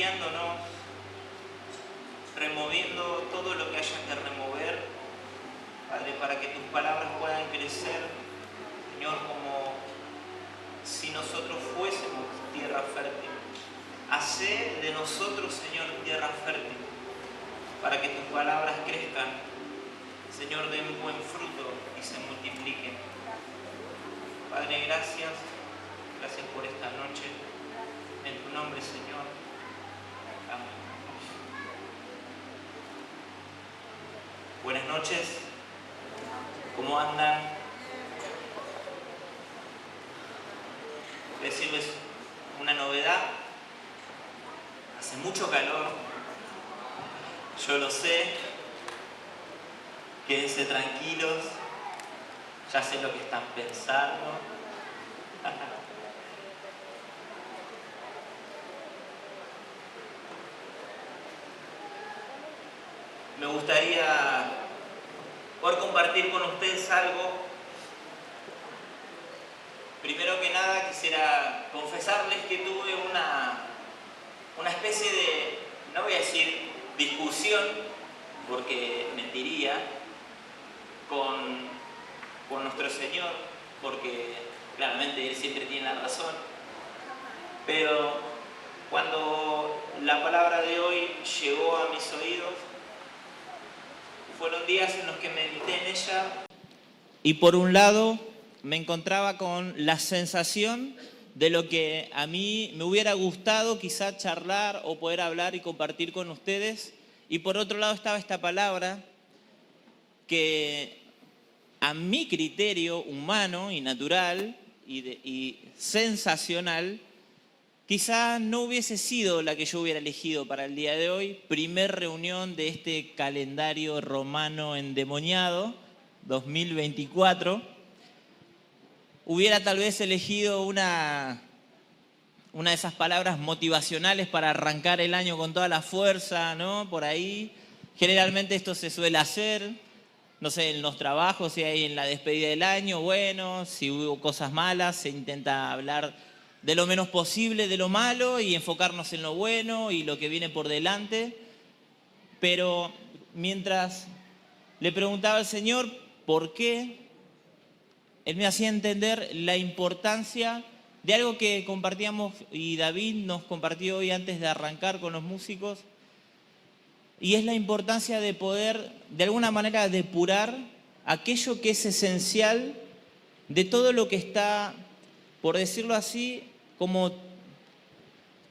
limpiándonos, removiendo todo lo que haya que remover, Padre, para que tus palabras puedan crecer, Señor, como si nosotros fuésemos tierra fértil. Hacé de nosotros, Señor, tierra fértil, para que tus palabras crezcan, Señor, den buen fruto y se multipliquen. Padre, gracias por esta noche. En tu nombre, Señor. Amén. Buenas noches. ¿Cómo andan? Voy a decirles una novedad. Hace mucho calor. Yo lo sé. Quédense tranquilos. Ya sé lo que están pensando. Me gustaría poder compartir con ustedes algo. Primero que nada quisiera confesarles que tuve una especie de, no voy a decir discusión, porque mentiría, con nuestro Señor, porque claramente Él siempre tiene la razón. Pero cuando la palabra de hoy llegó a mis oídos, fueron días en los que medité en ella y por un lado me encontraba con la sensación de lo que a mí me hubiera gustado quizá charlar o poder hablar y compartir con ustedes, y por otro lado estaba esta palabra que a mi criterio humano y natural y sensacional quizá no hubiese sido la que yo hubiera elegido para el día de hoy. Primer reunión de este calendario romano endemoniado, 2024. Hubiera tal vez elegido una de esas palabras motivacionales para arrancar el año con toda la fuerza, ¿no? Por ahí. Generalmente esto se suele hacer, no sé, en los trabajos, si hay en la despedida del año, bueno, si hubo cosas malas, se intenta hablar de lo menos posible de lo malo y enfocarnos en lo bueno y lo que viene por delante. Pero mientras le preguntaba al Señor por qué, Él me hacía entender la importancia de algo que compartíamos y David nos compartió hoy antes de arrancar con los músicos, y es la importancia de poder de alguna manera depurar aquello que es esencial de todo lo que está, por decirlo así, como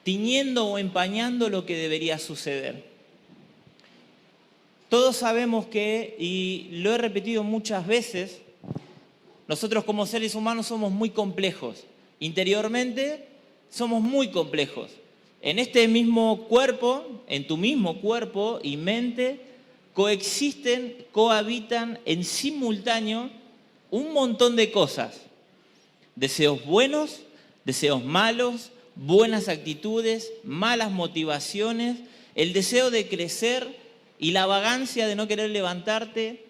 tiñendo o empañando lo que debería suceder. Todos sabemos que, y lo he repetido muchas veces, nosotros como seres humanos somos muy complejos. Interiormente somos muy complejos. En este mismo cuerpo, en tu mismo cuerpo y mente, coexisten, cohabitan en simultáneo un montón de cosas. Deseos buenos, deseos malos, buenas actitudes, malas motivaciones, el deseo de crecer y la vagancia de no querer levantarte.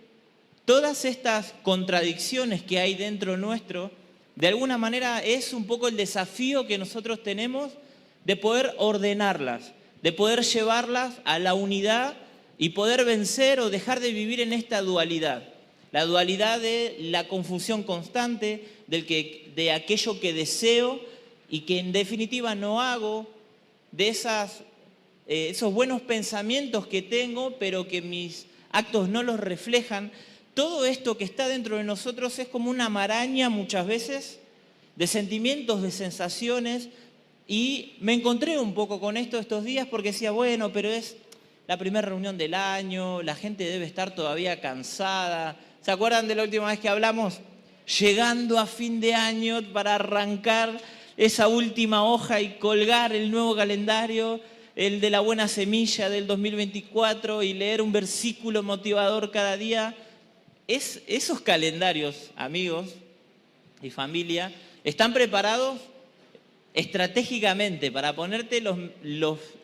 Todas estas contradicciones que hay dentro nuestro, de alguna manera es un poco el desafío que nosotros tenemos de poder ordenarlas, de poder llevarlas a la unidad y poder vencer o dejar de vivir en esta dualidad. La dualidad de la confusión constante, de aquello que deseo y que en definitiva no hago, de esos buenos pensamientos que tengo, pero que mis actos no los reflejan. Todo esto que está dentro de nosotros es como una maraña muchas veces de sentimientos, de sensaciones, y me encontré un poco con esto estos días porque decía, bueno, pero es la primera reunión del año, la gente debe estar todavía cansada. ¿Se acuerdan de la última vez que hablamos? Llegando a fin de año para arrancar esa última hoja y colgar el nuevo calendario, el de la buena semilla del 2024, y leer un versículo motivador cada día. Esos calendarios, amigos y familia, están preparados estratégicamente para ponerte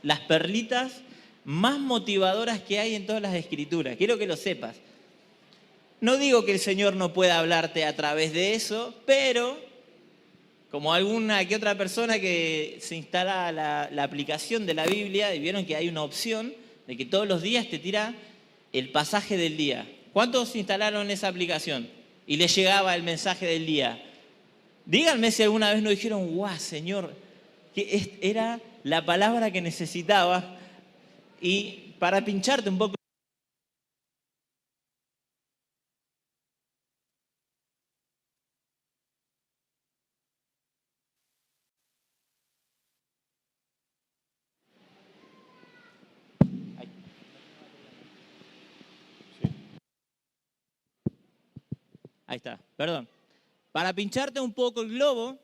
las perlitas más motivadoras que hay en todas las escrituras. Quiero que lo sepas. No digo que el Señor no pueda hablarte a través de eso, pero como alguna que otra persona que se instala la aplicación de la Biblia y vieron que hay una opción de que todos los días te tira el pasaje del día. ¿Cuántos instalaron esa aplicación y les llegaba el mensaje del día? Díganme si alguna vez no dijeron, ¡guau, Señor! Que era la palabra que necesitaba. Y para pincharte un poco. Ahí está, perdón. Para pincharte un poco el globo,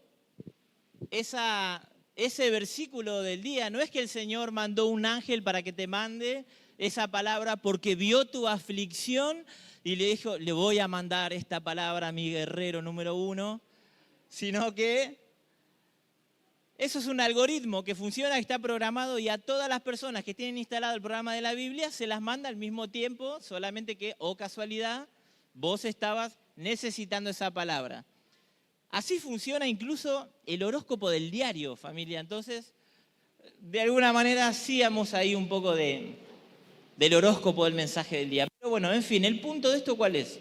ese versículo del día, no es que el Señor mandó un ángel para que te mande esa palabra porque vio tu aflicción y le dijo, le voy a mandar esta palabra a mi guerrero número 1, sino que eso es un algoritmo que funciona, que está programado y a todas las personas que tienen instalado el programa de la Biblia se las manda al mismo tiempo, solamente que, oh casualidad, vos estabas necesitando esa palabra. Así funciona incluso el horóscopo del diario, familia. Entonces, de alguna manera hacíamos ahí un poco del horóscopo del mensaje del día. Pero bueno, en fin, el punto de esto, ¿cuál es?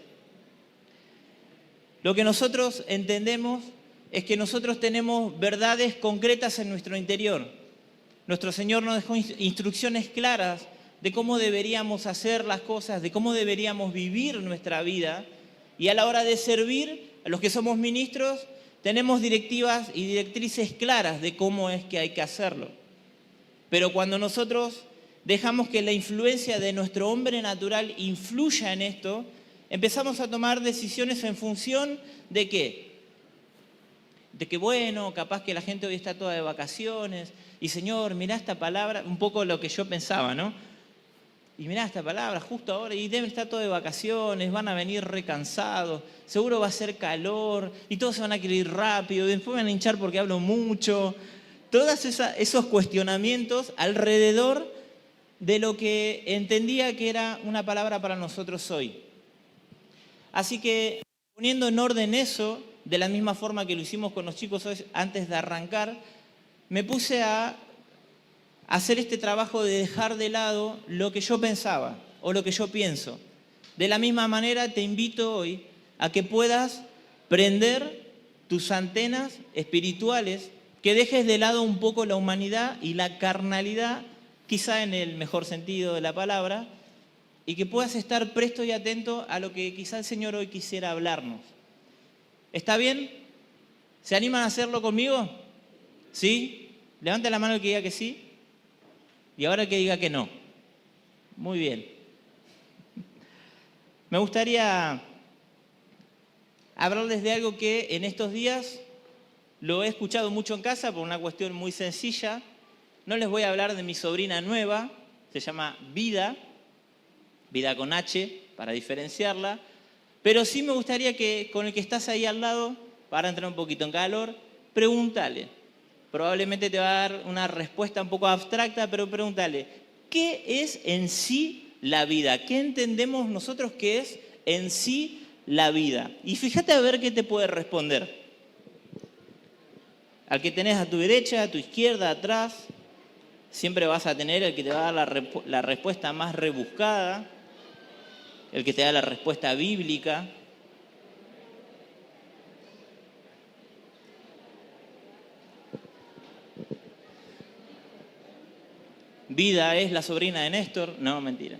Lo que nosotros entendemos es que nosotros tenemos verdades concretas en nuestro interior. Nuestro Señor nos dejó instrucciones claras de cómo deberíamos hacer las cosas, de cómo deberíamos vivir nuestra vida. Y a la hora de servir, a los que somos ministros, tenemos directivas y directrices claras de cómo es que hay que hacerlo. Pero cuando nosotros dejamos que la influencia de nuestro hombre natural influya en esto, empezamos a tomar decisiones en función de ¿qué? De que bueno, capaz que la gente hoy está toda de vacaciones, y Señor, mirá esta palabra, un poco lo que yo pensaba, ¿no? Y mirá esta palabra justo ahora, y deben estar todos de vacaciones, van a venir recansados, seguro va a ser calor, y todos se van a querer ir rápido, y después van a hinchar porque hablo mucho. Todos esos cuestionamientos alrededor de lo que entendía que era una palabra para nosotros hoy. Así que, poniendo en orden eso, de la misma forma que lo hicimos con los chicos hoy antes de arrancar, me puse a hacer este trabajo de dejar de lado lo que yo pensaba o lo que yo pienso. De la misma manera te invito hoy a que puedas prender tus antenas espirituales, que dejes de lado un poco la humanidad y la carnalidad, quizá en el mejor sentido de la palabra, y que puedas estar presto y atento a lo que quizá el Señor hoy quisiera hablarnos. ¿Está bien? ¿Se animan a hacerlo conmigo? ¿Sí? Levante la mano el que diga que sí. Y ahora el que diga que no. Muy bien. Me gustaría hablarles de algo que en estos días lo he escuchado mucho en casa por una cuestión muy sencilla. No les voy a hablar de mi sobrina nueva, se llama Vida con H, para diferenciarla. Pero sí me gustaría que con el que estás ahí al lado, para entrar un poquito en calor, pregúntale. Probablemente te va a dar una respuesta un poco abstracta, pero pregúntale, ¿qué es en sí la vida? ¿Qué entendemos nosotros que es en sí la vida? Y fíjate a ver qué te puede responder. Al que tenés a tu derecha, a tu izquierda, atrás, siempre vas a tener el que te va a dar la respuesta más rebuscada, el que te da la respuesta bíblica. Vida es la sobrina de Néstor. No, mentira.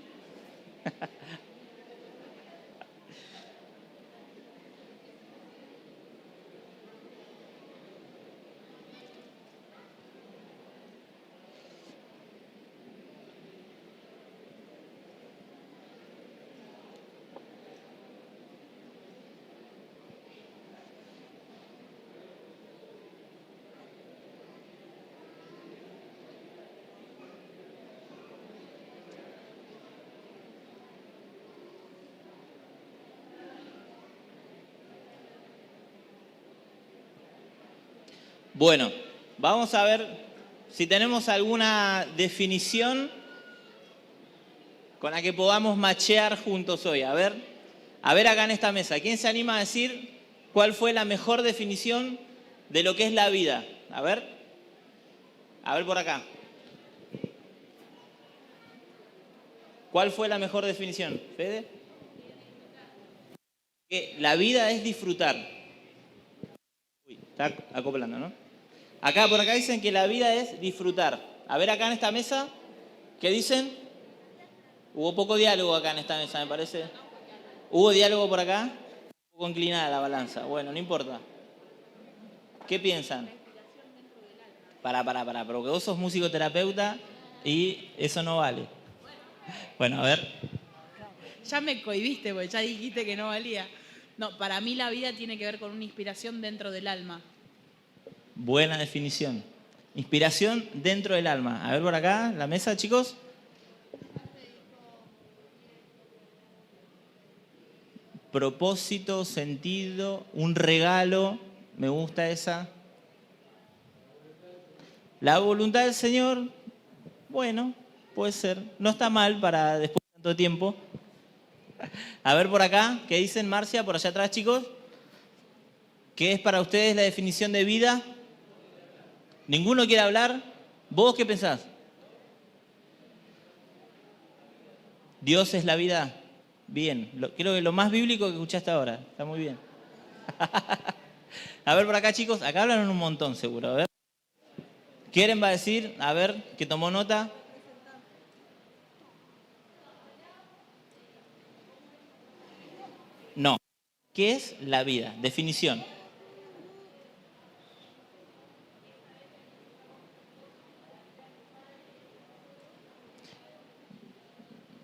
Bueno, vamos a ver si tenemos alguna definición con la que podamos machear juntos hoy. A ver acá en esta mesa, ¿quién se anima a decir cuál fue la mejor definición de lo que es la vida. A ver por acá. ¿Cuál fue la mejor definición, Fede? Que la vida es disfrutar. Uy, está acoplando, ¿no? Por acá dicen que la vida es disfrutar. A ver acá en esta mesa, ¿qué dicen? Hubo poco diálogo acá en esta mesa, me parece. ¿Hubo diálogo por acá? Un poco inclinada la balanza. Bueno, no importa. ¿Qué piensan? Porque vos sos musicoterapeuta y eso no vale. Bueno, a ver. Ya me cohibiste porque ya dijiste que no valía. No, para mí la vida tiene que ver con una inspiración dentro del alma. Buena definición. Inspiración dentro del alma. A ver por acá, la mesa, chicos. Propósito, sentido, un regalo. Me gusta esa. La voluntad del Señor, bueno, puede ser. No está mal para después de tanto tiempo. A ver por acá, ¿qué dicen, Marcia? Por allá atrás, chicos. ¿Qué es para ustedes la definición de vida? ¿Ninguno quiere hablar? ¿Vos qué pensás? ¿Dios es la vida? Bien, creo que lo más bíblico que escuchaste ahora. Está muy bien. A ver por acá, chicos. Acá hablan un montón, seguro. A ver. ¿Quieren va a decir? A ver, que tomó nota. No. ¿Qué es la vida? Definición.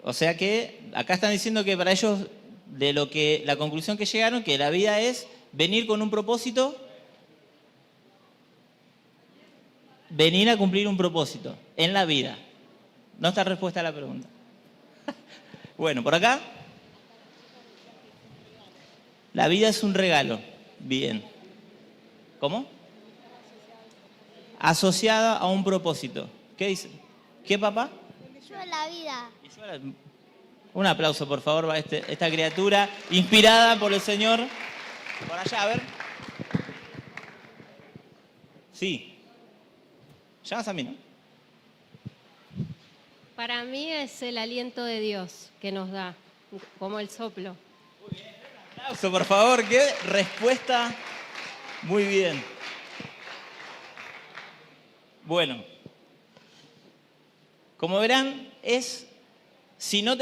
O sea que acá están diciendo que para ellos, de lo que la conclusión que llegaron, que la vida es venir con un propósito, venir a cumplir un propósito en la vida. No está respuesta a la pregunta. Bueno, por acá. La vida es un regalo. Bien. ¿Cómo? Asociada a un propósito. ¿Qué dice? ¿Qué, papá? La vida. Un aplauso, por favor, para esta criatura inspirada por el Señor. Por allá, a ver. Sí. Llamas a mí, ¿no? Para mí es el aliento de Dios que nos da, como el soplo. Muy bien, un aplauso, por favor. Qué respuesta. Muy bien. Bueno, como verán, si no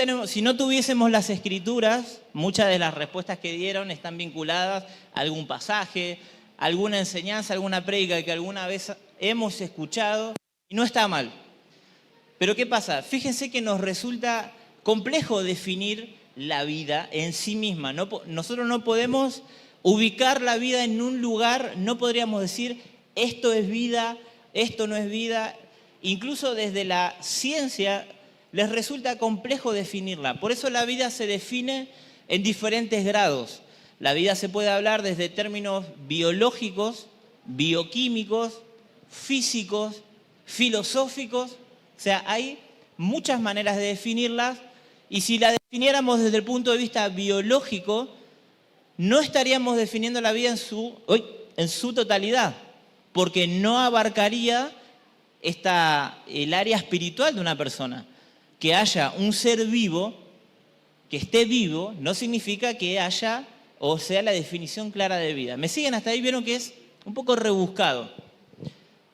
tuviésemos las escrituras, muchas de las respuestas que dieron están vinculadas a algún pasaje, alguna enseñanza, alguna prédica que alguna vez hemos escuchado, y no está mal. Pero ¿qué pasa? Fíjense que nos resulta complejo definir la vida en sí misma. Nosotros no podemos ubicar la vida en un lugar, no podríamos decir esto es vida, esto no es vida. Incluso desde la ciencia les resulta complejo definirla. Por eso la vida se define en diferentes grados. La vida se puede hablar desde términos biológicos, bioquímicos, físicos, filosóficos. O sea, hay muchas maneras de definirlas, y si la definiéramos desde el punto de vista biológico, no estaríamos definiendo la vida en su totalidad, porque no abarcaría el área espiritual de una persona. Que haya un ser vivo, que esté vivo, no significa que haya o sea la definición clara de vida. ¿Me siguen hasta ahí? Vieron que es un poco rebuscado.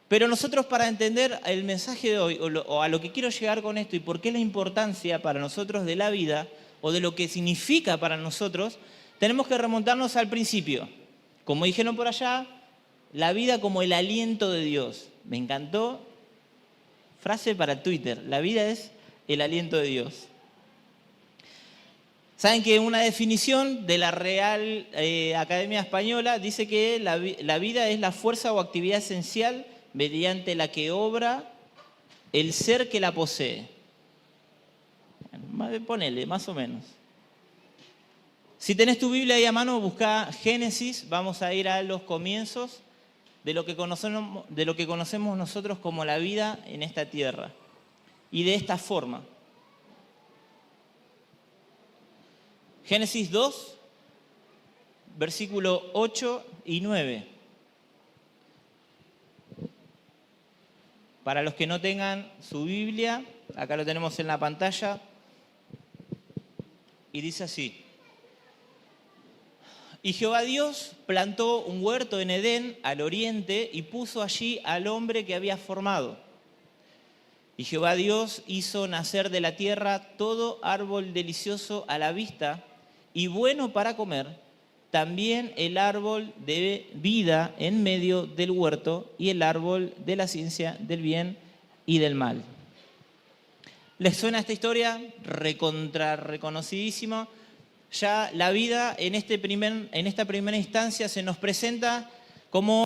Pero nosotros, para entender el mensaje de hoy, o a lo que quiero llegar con esto y por qué la importancia para nosotros de la vida, o de lo que significa para nosotros, tenemos que remontarnos al principio. Como dijeron por allá, la vida como el aliento de Dios. Me encantó. Frase para Twitter. La vida es el aliento de Dios. Saben que una definición de la Real Academia Española dice que la vida es la fuerza o actividad esencial mediante la que obra el ser que la posee. Ponele, más o menos. Si tenés tu Biblia ahí a mano, busca Génesis. Vamos a ir a los comienzos de lo que conocemos nosotros como la vida en esta tierra. Y de esta forma. Génesis 2, versículo 8 y 9. Para los que no tengan su Biblia, acá lo tenemos en la pantalla, y dice así: y Jehová Dios plantó un huerto en Edén al oriente y puso allí al hombre que había formado. Y Jehová Dios hizo nacer de la tierra todo árbol delicioso a la vista y bueno para comer, también el árbol de vida en medio del huerto y el árbol de la ciencia del bien y del mal. ¿Les suena esta historia? Reconocidísima. Ya la vida en esta primera instancia se nos presenta como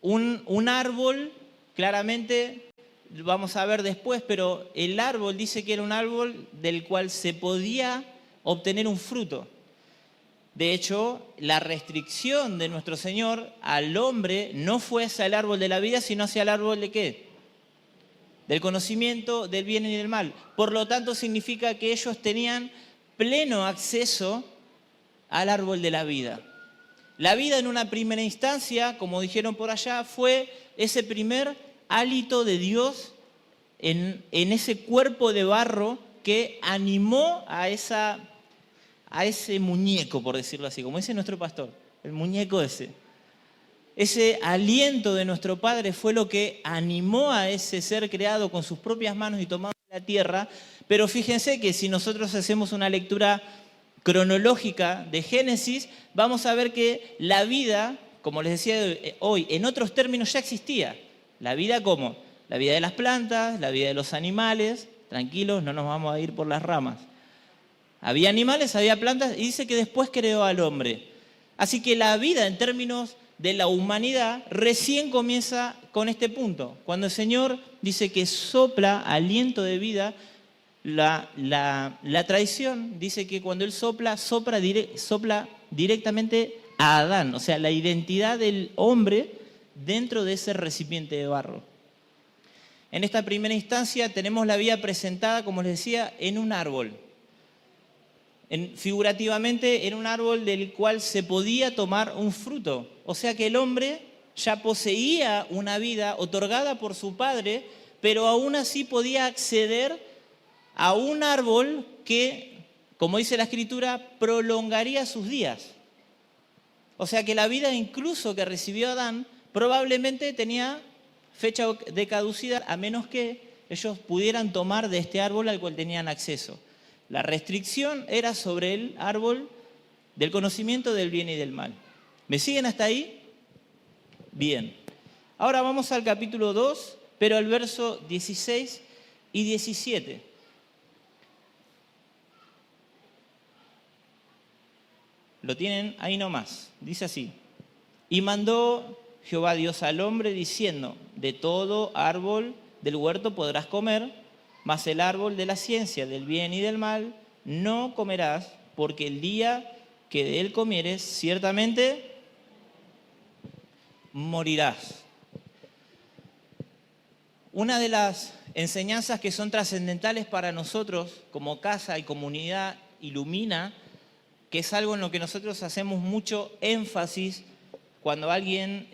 un árbol, claramente, vamos a ver después, pero el árbol dice que era un árbol del cual se podía obtener un fruto. De hecho, la restricción de nuestro Señor al hombre no fue hacia el árbol de la vida, sino hacia el árbol de ¿qué? Del conocimiento del bien y del mal. Por lo tanto, significa que ellos tenían pleno acceso al árbol de la vida. La vida en una primera instancia, como dijeron por allá, fue ese primer hálito de Dios en ese cuerpo de barro que animó a ese muñeco, por decirlo así, como dice nuestro pastor, el muñeco ese. Ese aliento de nuestro Padre fue lo que animó a ese ser creado con sus propias manos y tomando la tierra. Pero fíjense que si nosotros hacemos una lectura cronológica de Génesis, vamos a ver que la vida, como les decía hoy, en otros términos ya existía. La vida ¿cómo? La vida de las plantas, la vida de los animales. Tranquilos, no nos vamos a ir por las ramas. Había animales, había plantas, y dice que después creó al hombre. Así que la vida en términos de la humanidad recién comienza con este punto. Cuando el Señor dice que sopla aliento de vida, la tradición dice que cuando Él sopla directamente a Adán, o sea, la identidad del hombre dentro de ese recipiente de barro. En esta primera instancia tenemos la vida presentada, como les decía, en un árbol. Figurativamente en un árbol del cual se podía tomar un fruto. O sea que el hombre ya poseía una vida otorgada por su padre, pero aún así podía acceder a un árbol que, como dice la Escritura, prolongaría sus días. O sea que la vida incluso que recibió Adán probablemente tenía fecha de caducidad, a menos que ellos pudieran tomar de este árbol al cual tenían acceso. La restricción era sobre el árbol del conocimiento del bien y del mal. ¿Me siguen hasta ahí? Bien. Ahora vamos al capítulo 2, pero al verso 16 y 17. Lo tienen ahí nomás. Dice así: y mandó Jehová Dios al hombre diciendo: de todo árbol del huerto podrás comer, mas el árbol de la ciencia del bien y del mal no comerás, porque el día que de él comieres, ciertamente morirás. Una de las enseñanzas que son trascendentales para nosotros como casa y comunidad Ilumina, que es algo en lo que nosotros hacemos mucho énfasis cuando alguien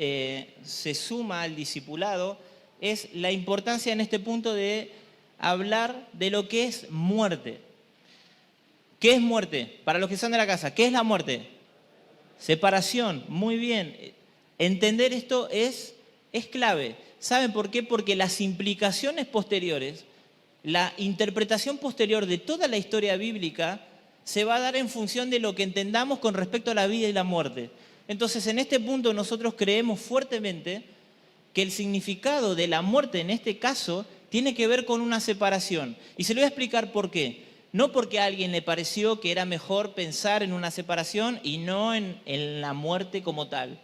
se suma al discipulado, es la importancia en este punto de hablar de lo que es muerte. ¿Qué es muerte? Para los que están de la casa, ¿qué es la muerte? Separación, muy bien. Entender esto es clave. ¿Saben por qué? Porque las implicaciones posteriores, la interpretación posterior de toda la historia bíblica se va a dar en función de lo que entendamos con respecto a la vida y la muerte. Entonces, en este punto nosotros creemos fuertemente que el significado de la muerte en este caso tiene que ver con una separación. Y se lo voy a explicar por qué. No porque a alguien le pareció que era mejor pensar en una separación y no en la muerte como tal.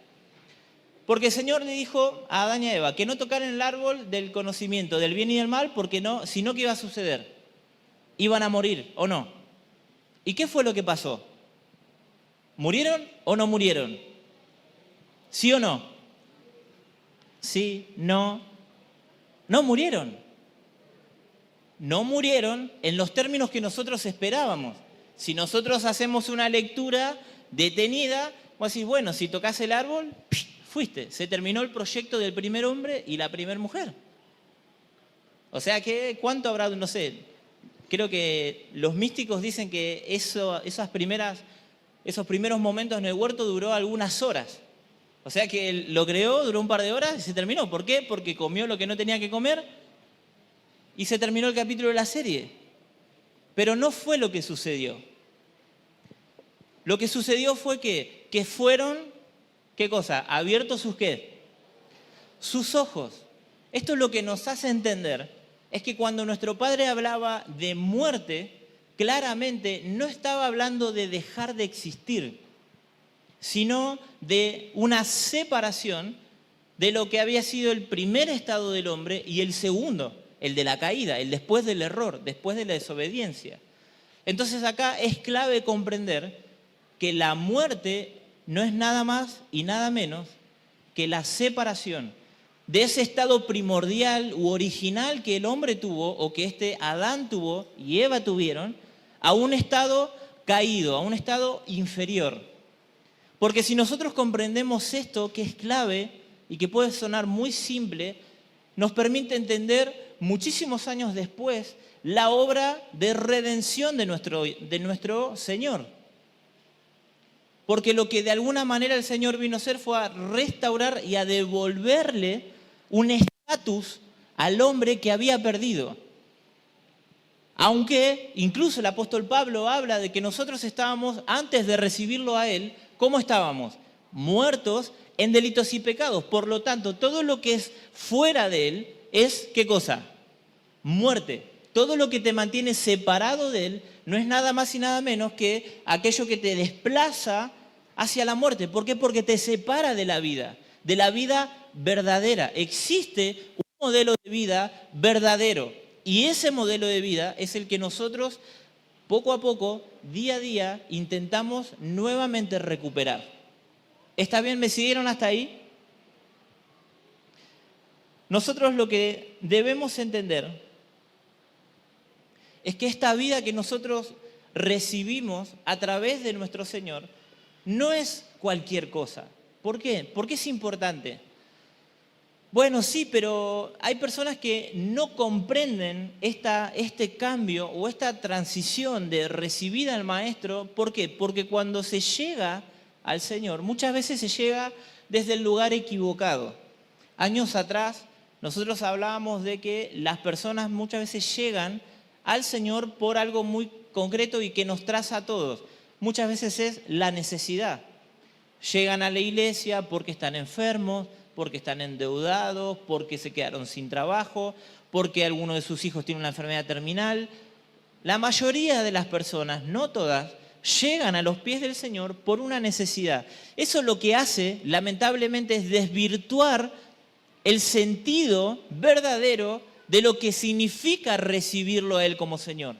Porque el Señor le dijo a Adán y a Eva que no tocaran el árbol del conocimiento del bien y del mal, porque no, si no, ¿qué iba a suceder? Iban a morir, ¿o no? ¿Y qué fue lo que pasó? ¿Murieron o no murieron? ¿Sí o no? Sí, no. No murieron. No murieron en los términos que nosotros esperábamos. Si nosotros hacemos una lectura detenida, vos decís, bueno, si tocas el árbol, fuiste. Se terminó el proyecto del primer hombre y la primera mujer. O sea que, ¿cuánto habrá? No sé, creo que los místicos dicen que esos primeros momentos en el huerto duró algunas horas. O sea que él lo creó, duró un par de horas y se terminó. ¿Por qué? Porque comió lo que no tenía que comer y se terminó el capítulo de la serie. Pero no fue lo que sucedió. Lo que sucedió fue que fueron, ¿qué cosa? Abiertos sus ¿qué? Sus ojos. Esto es lo que nos hace entender, es que cuando nuestro Padre hablaba de muerte, claramente no estaba hablando de dejar de existir, sino de una separación de lo que había sido el primer estado del hombre y el segundo, el de la caída, el después del error, después de la desobediencia. Entonces acá es clave comprender que la muerte no es nada más y nada menos que la separación de ese estado primordial u original que el hombre tuvo o que Adán tuvo y Eva tuvieron a un estado caído, a un estado inferior. Porque si nosotros comprendemos esto, que es clave y que puede sonar muy simple, nos permite entender muchísimos años después la obra de redención de nuestro Señor. Porque lo que de alguna manera el Señor vino a hacer fue a restaurar y a devolverle un estatus al hombre que había perdido. Aunque incluso el apóstol Pablo habla de que nosotros estábamos, antes de recibirlo a Él, ¿cómo estábamos? Muertos en delitos y pecados. Por lo tanto, todo lo que es fuera de Él es, ¿qué cosa? Muerte. Todo lo que te mantiene separado de Él no es nada más y nada menos que aquello que te desplaza hacia la muerte. ¿Por qué? Porque te separa de la vida verdadera. Existe un modelo de vida verdadero y ese modelo de vida es el que nosotros poco a poco, día a día, intentamos nuevamente recuperar. ¿Está bien? ¿Me siguieron hasta ahí? Nosotros lo que debemos entender es que esta vida que nosotros recibimos a través de nuestro Señor no es cualquier cosa. ¿Por qué? Porque es importante. Bueno, sí, pero hay personas que no comprenden este cambio o esta transición de recibir al Maestro. ¿Por qué? Porque cuando se llega al Señor, muchas veces se llega desde el lugar equivocado. Años atrás, nosotros hablábamos de que las personas muchas veces llegan al Señor por algo muy concreto y que nos traza a todos. Muchas veces es la necesidad. Llegan a la iglesia porque están enfermos, porque están endeudados, porque se quedaron sin trabajo, porque alguno de sus hijos tiene una enfermedad terminal. La mayoría de las personas, no todas, llegan a los pies del Señor por una necesidad. Eso lo que hace, lamentablemente, es desvirtuar el sentido verdadero de lo que significa recibirlo a Él como Señor.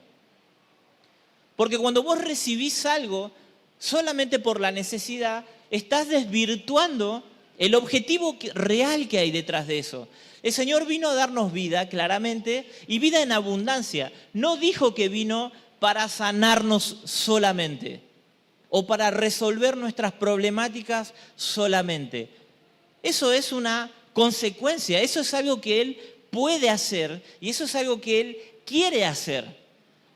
Porque cuando vos recibís algo solamente por la necesidad, estás desvirtuando el objetivo real que hay detrás de eso. El Señor vino a darnos vida, claramente, y vida en abundancia. No dijo que vino para sanarnos solamente o para resolver nuestras problemáticas solamente. Eso es una consecuencia, eso es algo que Él puede hacer y eso es algo que Él quiere hacer.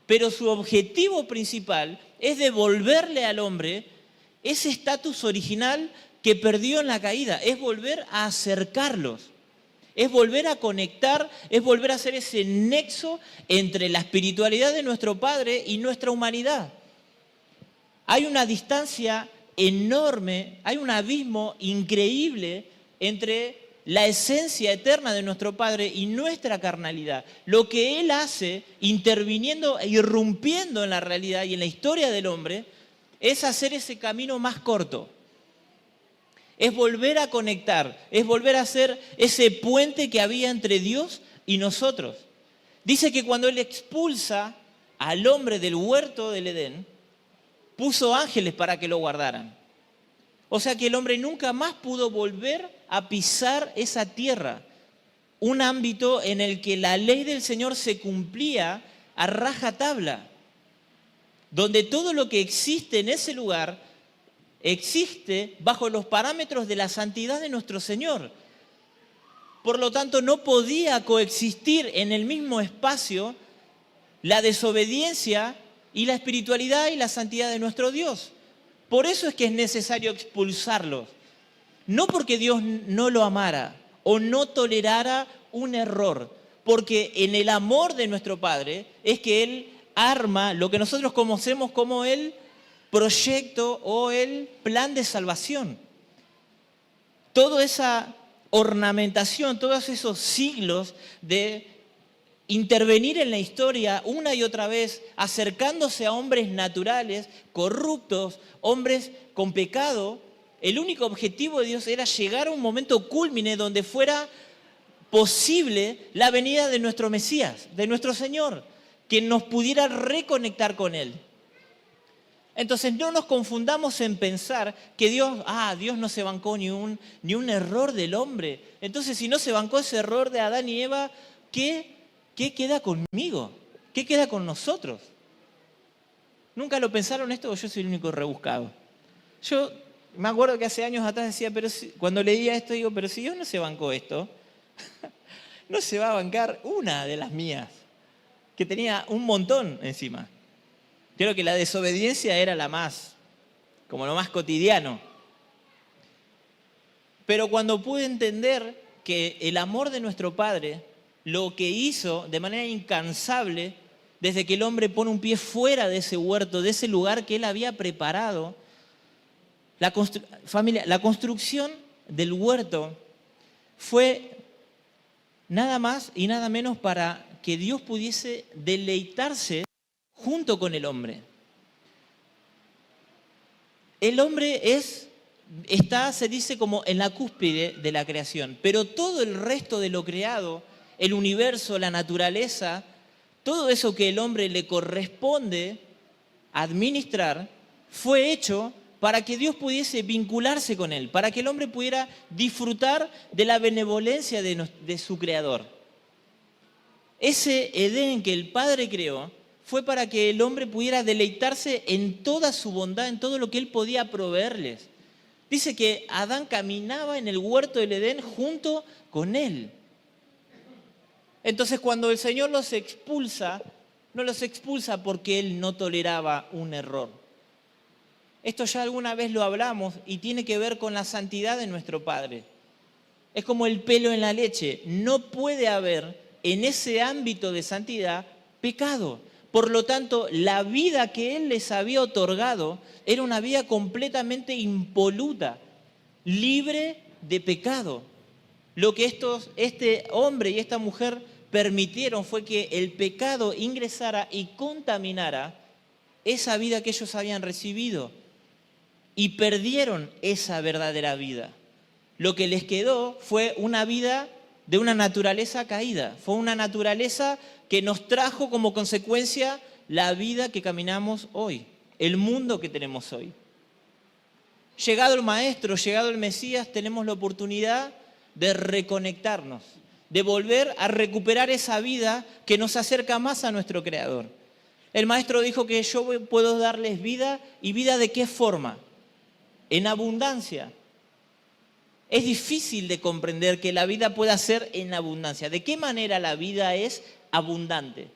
Pero su objetivo principal es devolverle al hombre ese estatus original que perdió en la caída, es volver a acercarlos, es volver a conectar, es volver a hacer ese nexo entre la espiritualidad de nuestro Padre y nuestra humanidad. Hay una distancia enorme, hay un abismo increíble entre la esencia eterna de nuestro Padre y nuestra carnalidad. Lo que Él hace, interviniendo e irrumpiendo en la realidad y en la historia del hombre, es hacer ese camino más corto. Es volver a conectar, es volver a hacer ese puente que había entre Dios y nosotros. Dice que cuando Él expulsa al hombre del huerto del Edén, puso ángeles para que lo guardaran. O sea que el hombre nunca más pudo volver a pisar esa tierra, un ámbito en el que la ley del Señor se cumplía a rajatabla, donde todo lo que existe en ese lugar existe bajo los parámetros de la santidad de nuestro Señor. Por lo tanto, no podía coexistir en el mismo espacio la desobediencia y la espiritualidad y la santidad de nuestro Dios. Por eso es que es necesario expulsarlos. No porque Dios no lo amara o no tolerara un error, porque en el amor de nuestro Padre es que Él arma lo que nosotros conocemos como el proyecto o el plan de salvación. Toda esa ornamentación, todos esos siglos de intervenir en la historia una y otra vez, acercándose a hombres naturales, corruptos, hombres con pecado, el único objetivo de Dios era llegar a un momento cúlmine donde fuera posible la venida de nuestro Mesías, de nuestro Señor, que nos pudiera reconectar con Él. Entonces no nos confundamos en pensar que Dios no se bancó ni un error del hombre. Entonces si no se bancó ese error de Adán y Eva, ¿qué queda conmigo? ¿Qué queda con nosotros? ¿Nunca lo pensaron esto o yo soy el único rebuscado? Yo me acuerdo que hace años atrás decía, cuando leía esto digo, pero si Dios no se bancó esto, no se va a bancar una de las mías, que tenía un montón encima. Creo que la desobediencia era como lo más cotidiano. Pero cuando pude entender que el amor de nuestro Padre, lo que hizo de manera incansable, desde que el hombre pone un pie fuera de ese huerto, de ese lugar que Él había preparado, la construcción del huerto fue nada más y nada menos para que Dios pudiese deleitarse junto con el hombre. El hombre está, se dice, como en la cúspide de la creación, pero todo el resto de lo creado, el universo, la naturaleza, todo eso que el hombre le corresponde administrar, fue hecho para que Dios pudiese vincularse con él, para que el hombre pudiera disfrutar de la benevolencia de su creador. Ese Edén que el Padre creó fue para que el hombre pudiera deleitarse en toda su bondad, en todo lo que él podía proveerles. Dice que Adán caminaba en el huerto del Edén junto con él. Entonces cuando el Señor los expulsa, no los expulsa porque Él no toleraba un error. Esto ya alguna vez lo hablamos y tiene que ver con la santidad de nuestro Padre. Es como el pelo en la leche. No puede haber en ese ámbito de santidad pecado. Por lo tanto, la vida que Él les había otorgado era una vida completamente impoluta, libre de pecado. Lo que este hombre y esta mujer permitieron fue que el pecado ingresara y contaminara esa vida que ellos habían recibido y perdieron esa verdadera vida. Lo que les quedó fue una vida de una naturaleza caída, fue una naturaleza que nos trajo como consecuencia la vida que caminamos hoy, el mundo que tenemos hoy. Llegado el Maestro, llegado el Mesías, tenemos la oportunidad de reconectarnos, de volver a recuperar esa vida que nos acerca más a nuestro Creador. El Maestro dijo que yo puedo darles vida, ¿y vida de qué forma? En abundancia. Es difícil de comprender que la vida pueda ser en abundancia. ¿De qué manera la vida es abundante?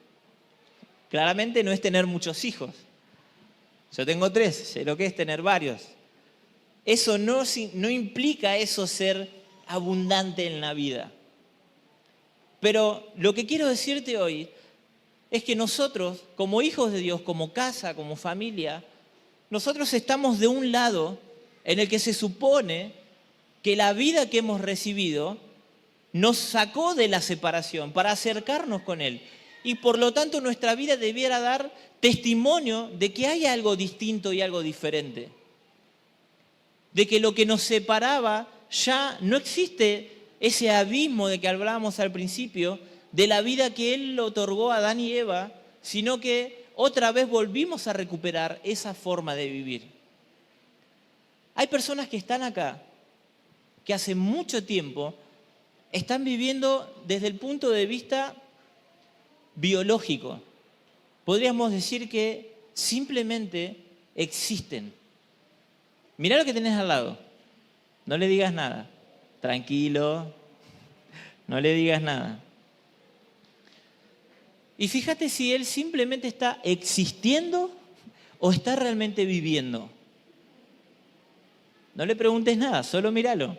Claramente no es tener muchos hijos. Yo tengo 3, sé lo que es tener varios. Eso no implica eso ser abundante en la vida. Pero lo que quiero decirte hoy es que nosotros, como hijos de Dios, como casa, como familia, nosotros estamos de un lado en el que se supone que la vida que hemos recibido nos sacó de la separación para acercarnos con Él. Y por lo tanto nuestra vida debiera dar testimonio de que hay algo distinto y algo diferente. De que lo que nos separaba ya no existe, ese abismo de que hablábamos al principio, de la vida que Él otorgó a Adán y Eva, sino que otra vez volvimos a recuperar esa forma de vivir. Hay personas que están acá, que hace mucho tiempo están viviendo desde el punto de vista biológico. Podríamos decir que simplemente existen. Mirá lo que tenés al lado. No le digas nada. Tranquilo. no le digas nada. Y fíjate si él simplemente está existiendo o está realmente viviendo. No le preguntes nada, solo míralo.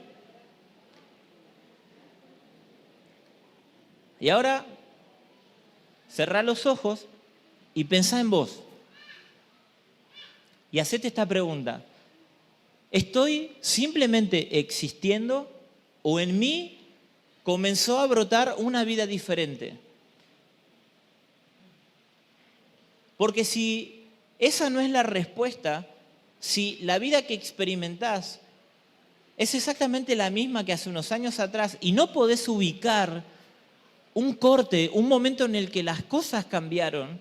Y ahora, cerrá los ojos y pensá en vos. Y hacete esta pregunta. ¿Estoy simplemente existiendo o en mí comenzó a brotar una vida diferente? Porque si esa no es la respuesta, si la vida que experimentás es exactamente la misma que hace unos años atrás y no podés ubicar un corte, un momento en el que las cosas cambiaron,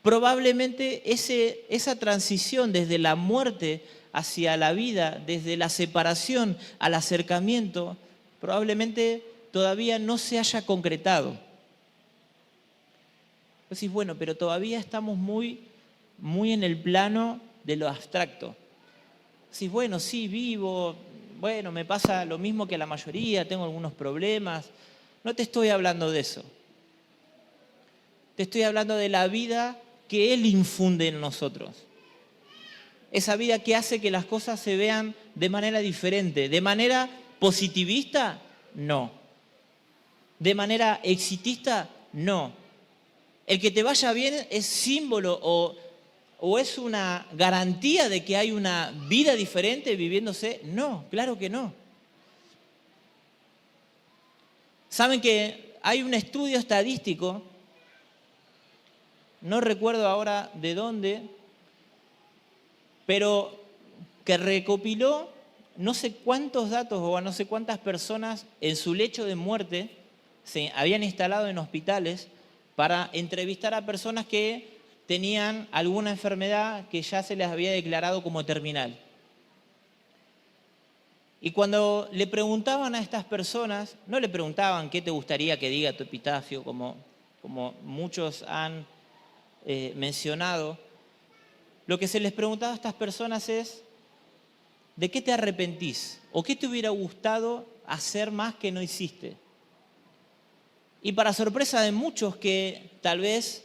probablemente esa transición desde la muerte hacia la vida, desde la separación al acercamiento, probablemente todavía no se haya concretado. Decís, bueno, pero todavía estamos muy en el plano de lo abstracto. Decís, bueno, sí, vivo, bueno, me pasa lo mismo que a la mayoría, tengo algunos problemas. No te estoy hablando de eso. Te estoy hablando de la vida que Él infunde en nosotros. Esa vida que hace que las cosas se vean de manera diferente. ¿De manera positivista? No. ¿De manera exitista? No. ¿El que te vaya bien es símbolo o es una garantía de que hay una vida diferente viviéndose? No, claro que no. Saben que hay un estudio estadístico, no recuerdo ahora de dónde, pero que recopiló no sé cuántos datos o a no sé cuántas personas en su lecho de muerte se habían instalado en hospitales para entrevistar a personas que tenían alguna enfermedad que ya se les había declarado como terminal. Y cuando le preguntaban a estas personas, no le preguntaban qué te gustaría que diga tu epitafio, como muchos han mencionado. Lo que se les preguntaba a estas personas es, ¿de qué te arrepentís? ¿O qué te hubiera gustado hacer más que no hiciste? Y para sorpresa de muchos que tal vez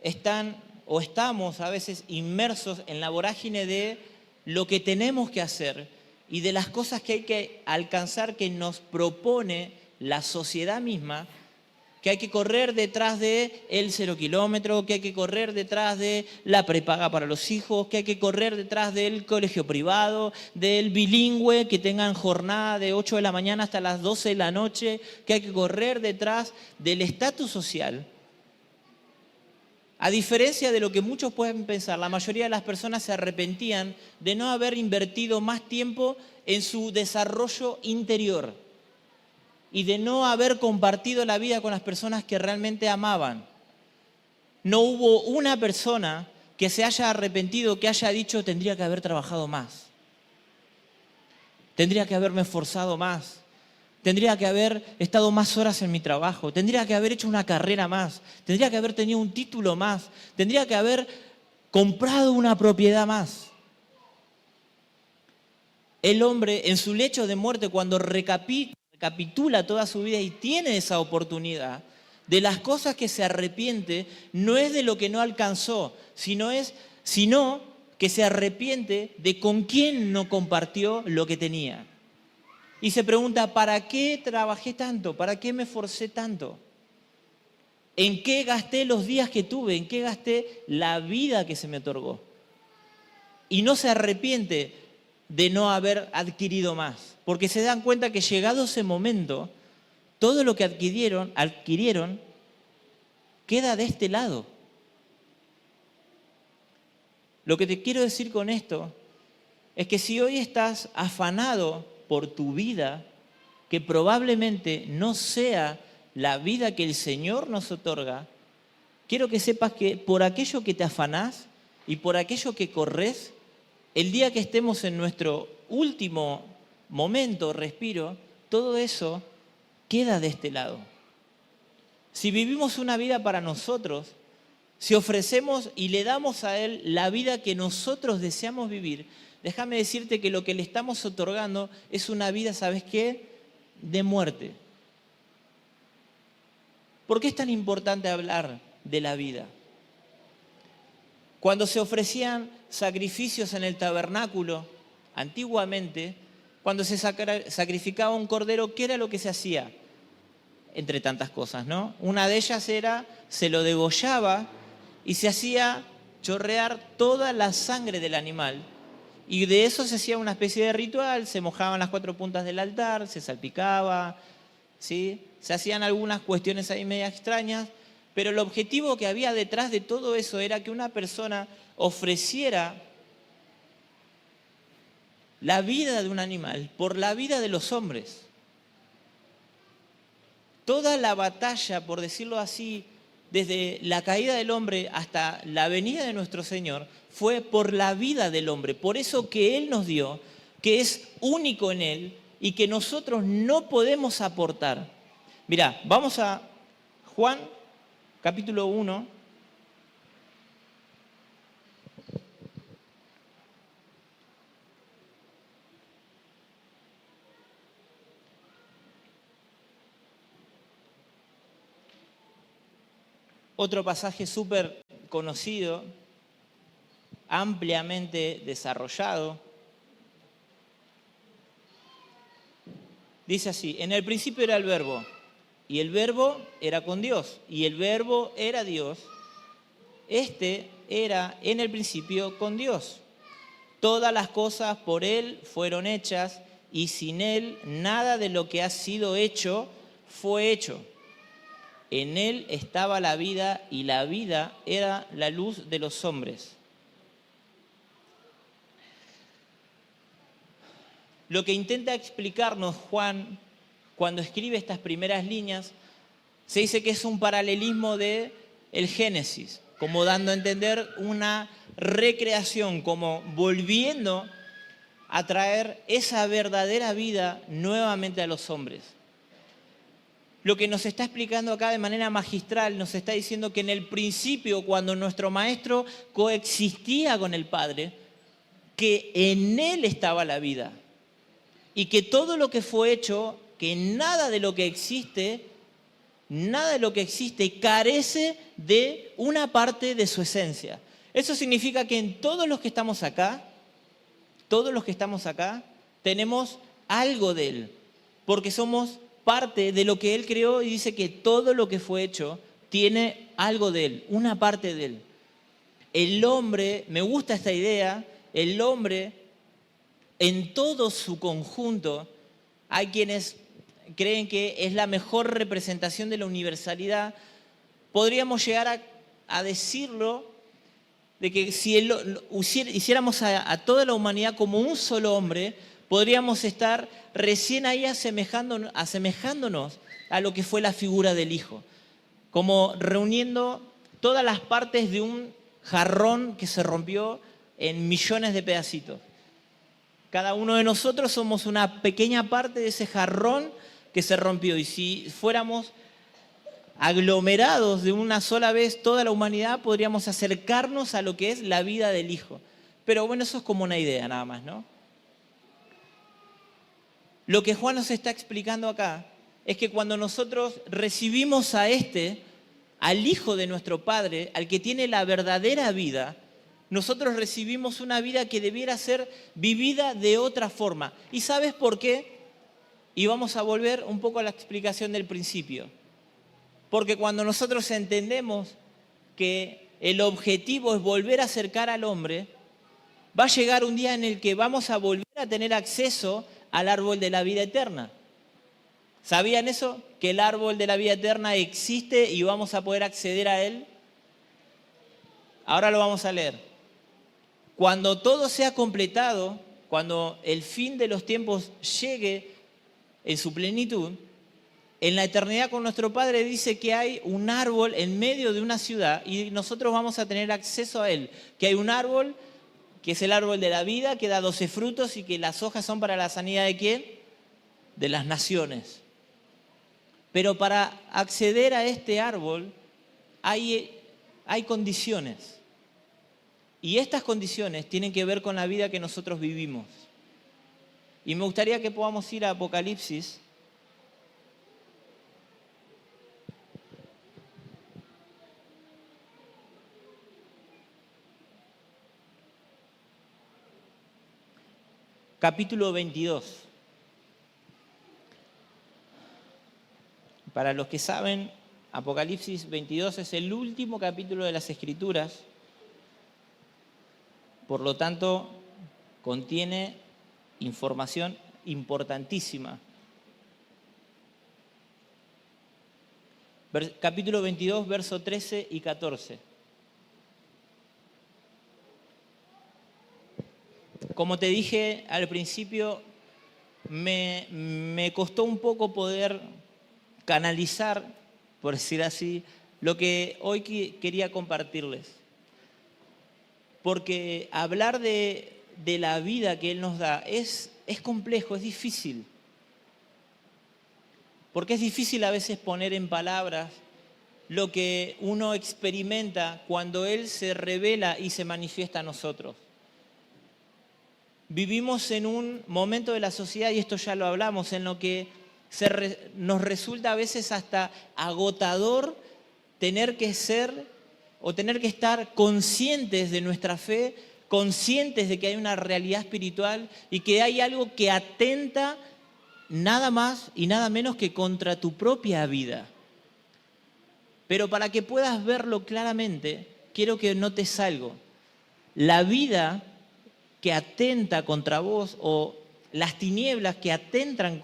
están o estamos a veces inmersos en la vorágine de lo que tenemos que hacer y de las cosas que hay que alcanzar que nos propone la sociedad misma, que hay que correr detrás de el 0 kilómetro, que hay que correr detrás de la prepaga para los hijos, que hay que correr detrás del colegio privado, del bilingüe, que tengan jornada de 8 de la mañana hasta las 12 de la noche, que hay que correr detrás del estatus social. A diferencia de lo que muchos pueden pensar, la mayoría de las personas se arrepentían de no haber invertido más tiempo en su desarrollo interior y de no haber compartido la vida con las personas que realmente amaban. No hubo una persona que se haya arrepentido, que haya dicho, tendría que haber trabajado más, tendría que haberme esforzado más, tendría que haber estado más horas en mi trabajo, tendría que haber hecho una carrera más, tendría que haber tenido un título más, tendría que haber comprado una propiedad más. El hombre en su lecho de muerte, cuando recapitula toda su vida y tiene esa oportunidad, de las cosas que se arrepiente, no es de lo que no alcanzó, sino que se arrepiente de con quién no compartió lo que tenía. Y se pregunta, ¿para qué trabajé tanto? ¿Para qué me esforcé tanto? ¿En qué gasté los días que tuve? ¿En qué gasté la vida que se me otorgó? Y no se arrepiente de no haber adquirido más, porque se dan cuenta que llegado ese momento, todo lo que adquirieron queda de este lado. Lo que te quiero decir con esto es que si hoy estás afanado por tu vida, que probablemente no sea la vida que el Señor nos otorga, quiero que sepas que por aquello que te afanás y por aquello que corres, el día que estemos en nuestro último momento, respiro, todo eso queda de este lado. Si vivimos una vida para nosotros, si ofrecemos y le damos a Él la vida que nosotros deseamos vivir, déjame decirte que lo que le estamos otorgando es una vida, ¿sabes qué? De muerte. ¿Por qué es tan importante hablar de la vida? Cuando se ofrecían sacrificios en el tabernáculo, antiguamente, cuando se sacrificaba un cordero, ¿qué era lo que se hacía? Entre tantas cosas, ¿no? Una de ellas era, se lo degollaba y se hacía chorrear toda la sangre del animal. Y de eso se hacía una especie de ritual, se mojaban las 4 puntas del altar, se salpicaba, ¿sí? Se hacían algunas cuestiones ahí medio extrañas, pero el objetivo que había detrás de todo eso era que una persona ofreciera la vida de un animal por la vida de los hombres. Toda la batalla, por decirlo así, desde la caída del hombre hasta la venida de nuestro Señor, fue por la vida del hombre. Por eso que Él nos dio, que es único en Él y que nosotros no podemos aportar. Mirá, vamos a Juan, capítulo 1. Otro pasaje súper conocido, ampliamente desarrollado. Dice así, en el principio era el Verbo, y el Verbo era con Dios, y el Verbo era Dios. Este era en el principio con Dios. Todas las cosas por Él fueron hechas, y sin Él nada de lo que ha sido hecho fue hecho. En Él estaba la vida y la vida era la luz de los hombres. Lo que intenta explicarnos Juan cuando escribe estas primeras líneas, se dice que es un paralelismo de el Génesis, como dando a entender una recreación, como volviendo a traer esa verdadera vida nuevamente a los hombres. Lo que nos está explicando acá de manera magistral, nos está diciendo que en el principio, cuando nuestro maestro coexistía con el Padre, que en Él estaba la vida. Y que todo lo que fue hecho, que nada de lo que existe carece de una parte de su esencia. Eso significa que en todos los que estamos acá, tenemos algo de Él, porque somos parte de lo que Él creó y dice que todo lo que fue hecho tiene algo de Él, una parte de Él. El hombre, me gusta esta idea, el hombre en todo su conjunto, hay quienes creen que es la mejor representación de la universalidad, podríamos llegar a decirlo, de que si hiciéramos a toda la humanidad como un solo hombre, podríamos estar recién ahí asemejándonos a lo que fue la figura del Hijo, como reuniendo todas las partes de un jarrón que se rompió en millones de pedacitos. Cada uno de nosotros somos una pequeña parte de ese jarrón que se rompió, y si fuéramos aglomerados de una sola vez toda la humanidad, podríamos acercarnos a lo que es la vida del Hijo. Pero bueno, eso es como una idea nada más, ¿no? Lo que Juan nos está explicando acá es que cuando nosotros recibimos al Hijo de nuestro Padre, al que tiene la verdadera vida, nosotros recibimos una vida que debiera ser vivida de otra forma. ¿Y sabes por qué? Y vamos a volver un poco a la explicación del principio. Porque cuando nosotros entendemos que el objetivo es volver a acercar al hombre, va a llegar un día en el que vamos a volver a tener acceso al árbol de la vida eterna. ¿Sabían eso? Que el árbol de la vida eterna existe y vamos a poder acceder a él. Ahora lo vamos a leer. Cuando todo sea completado, cuando el fin de los tiempos llegue en su plenitud, en la eternidad con nuestro Padre dice que hay un árbol en medio de una ciudad y nosotros vamos a tener acceso a él. Que hay un árbol que es el árbol de la vida, que da 12 frutos y que las hojas son para la sanidad ¿de quién? De las naciones. Pero para acceder a este árbol hay condiciones. Y estas condiciones tienen que ver con la vida que nosotros vivimos. Y me gustaría que podamos ir a Apocalipsis. capítulo 22. Para los que saben, Apocalipsis 22 es el último capítulo de las Escrituras. Por lo tanto, contiene información importantísima. Capítulo 22, versos 13 y 14. Como te dije al principio, me costó un poco poder canalizar, por decir así, lo que hoy quería compartirles. Porque hablar de la vida que Él nos da es complejo, es difícil. Porque es difícil a veces poner en palabras lo que uno experimenta cuando Él se revela y se manifiesta a nosotros. Vivimos en un momento de la sociedad, y esto ya lo hablamos, en lo que nos resulta a veces hasta agotador tener que ser o tener que estar conscientes de nuestra fe, conscientes de que hay una realidad espiritual y que hay algo que atenta nada más y nada menos que contra tu propia vida. Pero para que puedas verlo claramente, quiero que notes algo. La vida que atenta contra vos o las tinieblas que atentan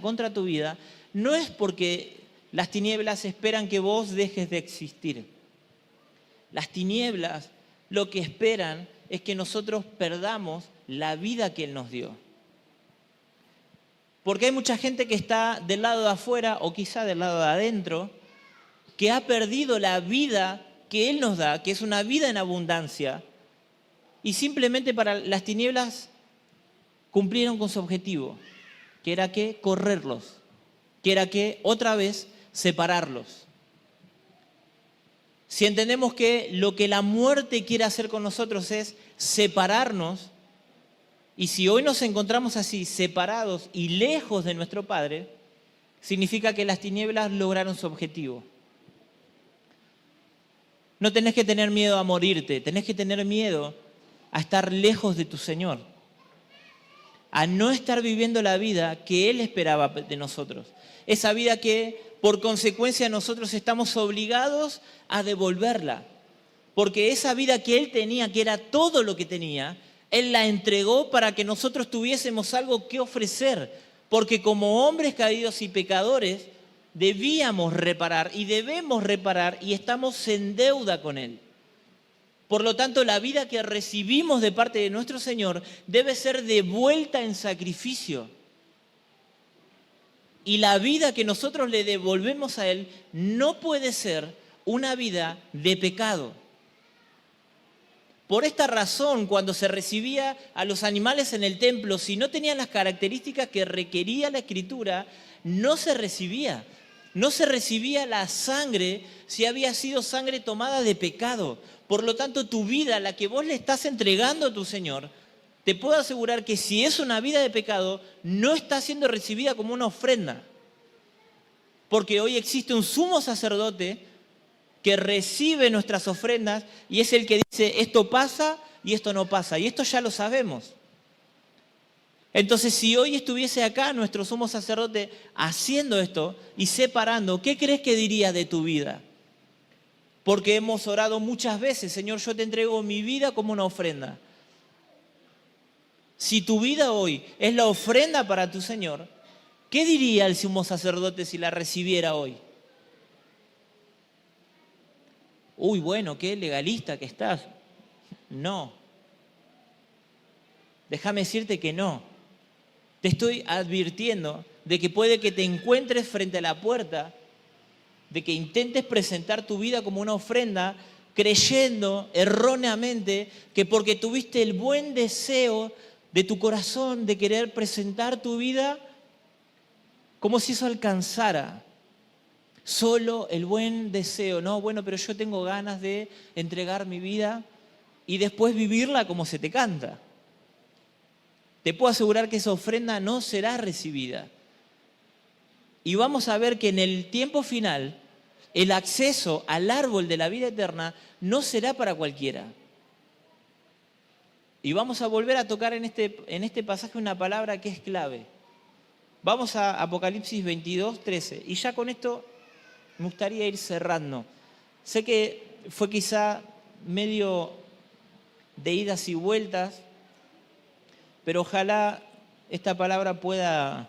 contra tu vida, no es porque las tinieblas esperan que vos dejes de existir. Las tinieblas lo que esperan es que nosotros perdamos la vida que Él nos dio. Porque hay mucha gente que está del lado de afuera o quizá del lado de adentro, que ha perdido la vida que Él nos da, que es una vida en abundancia, y simplemente para las tinieblas cumplieron con su objetivo, que era que correrlos, que era que otra vez separarlos. Si entendemos que lo que la muerte quiere hacer con nosotros es separarnos, y si hoy nos encontramos así, separados y lejos de nuestro Padre, significa que las tinieblas lograron su objetivo. No tenés que tener miedo a morirte, tenés que tener miedo a estar lejos de tu Señor, a no estar viviendo la vida que Él esperaba de nosotros. Esa vida que por consecuencia nosotros estamos obligados a devolverla. Porque esa vida que Él tenía, que era todo lo que tenía, Él la entregó para que nosotros tuviésemos algo que ofrecer. Porque como hombres caídos y pecadores, debíamos reparar y debemos reparar y estamos en deuda con Él. Por lo tanto, la vida que recibimos de parte de nuestro Señor debe ser devuelta en sacrificio. Y la vida que nosotros le devolvemos a Él no puede ser una vida de pecado. Por esta razón, cuando se recibía a los animales en el templo, si no tenían las características que requería la Escritura, no se recibía. No se recibía la sangre si había sido sangre tomada de pecado. Por lo tanto, tu vida, la que vos le estás entregando a tu Señor, te puedo asegurar que si es una vida de pecado, no está siendo recibida como una ofrenda. Porque hoy existe un sumo sacerdote que recibe nuestras ofrendas y es el que dice, esto pasa y esto no pasa. Y esto ya lo sabemos. Entonces, si hoy estuviese acá nuestro sumo sacerdote haciendo esto y separando, ¿qué crees que diría de tu vida? Porque hemos orado muchas veces, Señor, yo te entrego mi vida como una ofrenda. Si tu vida hoy es la ofrenda para tu Señor, ¿qué diría el sumo sacerdote si la recibiera hoy? Uy, bueno, qué legalista que estás. No. Déjame decirte que no. Te estoy advirtiendo de que puede que te encuentres frente a la puerta, de que intentes presentar tu vida como una ofrenda, creyendo erróneamente que porque tuviste el buen deseo de tu corazón de querer presentar tu vida, como si eso alcanzara. Solo el buen deseo, no, bueno, pero yo tengo ganas de entregar mi vida y después vivirla como se te canta. Te puedo asegurar que esa ofrenda no será recibida. Y vamos a ver que en el tiempo final, el acceso al árbol de la vida eterna no será para cualquiera. Y vamos a volver a tocar en este pasaje una palabra que es clave. Vamos a Apocalipsis 22, 13. Y ya con esto me gustaría ir cerrando. Sé que fue quizá medio de idas y vueltas, pero ojalá esta palabra pueda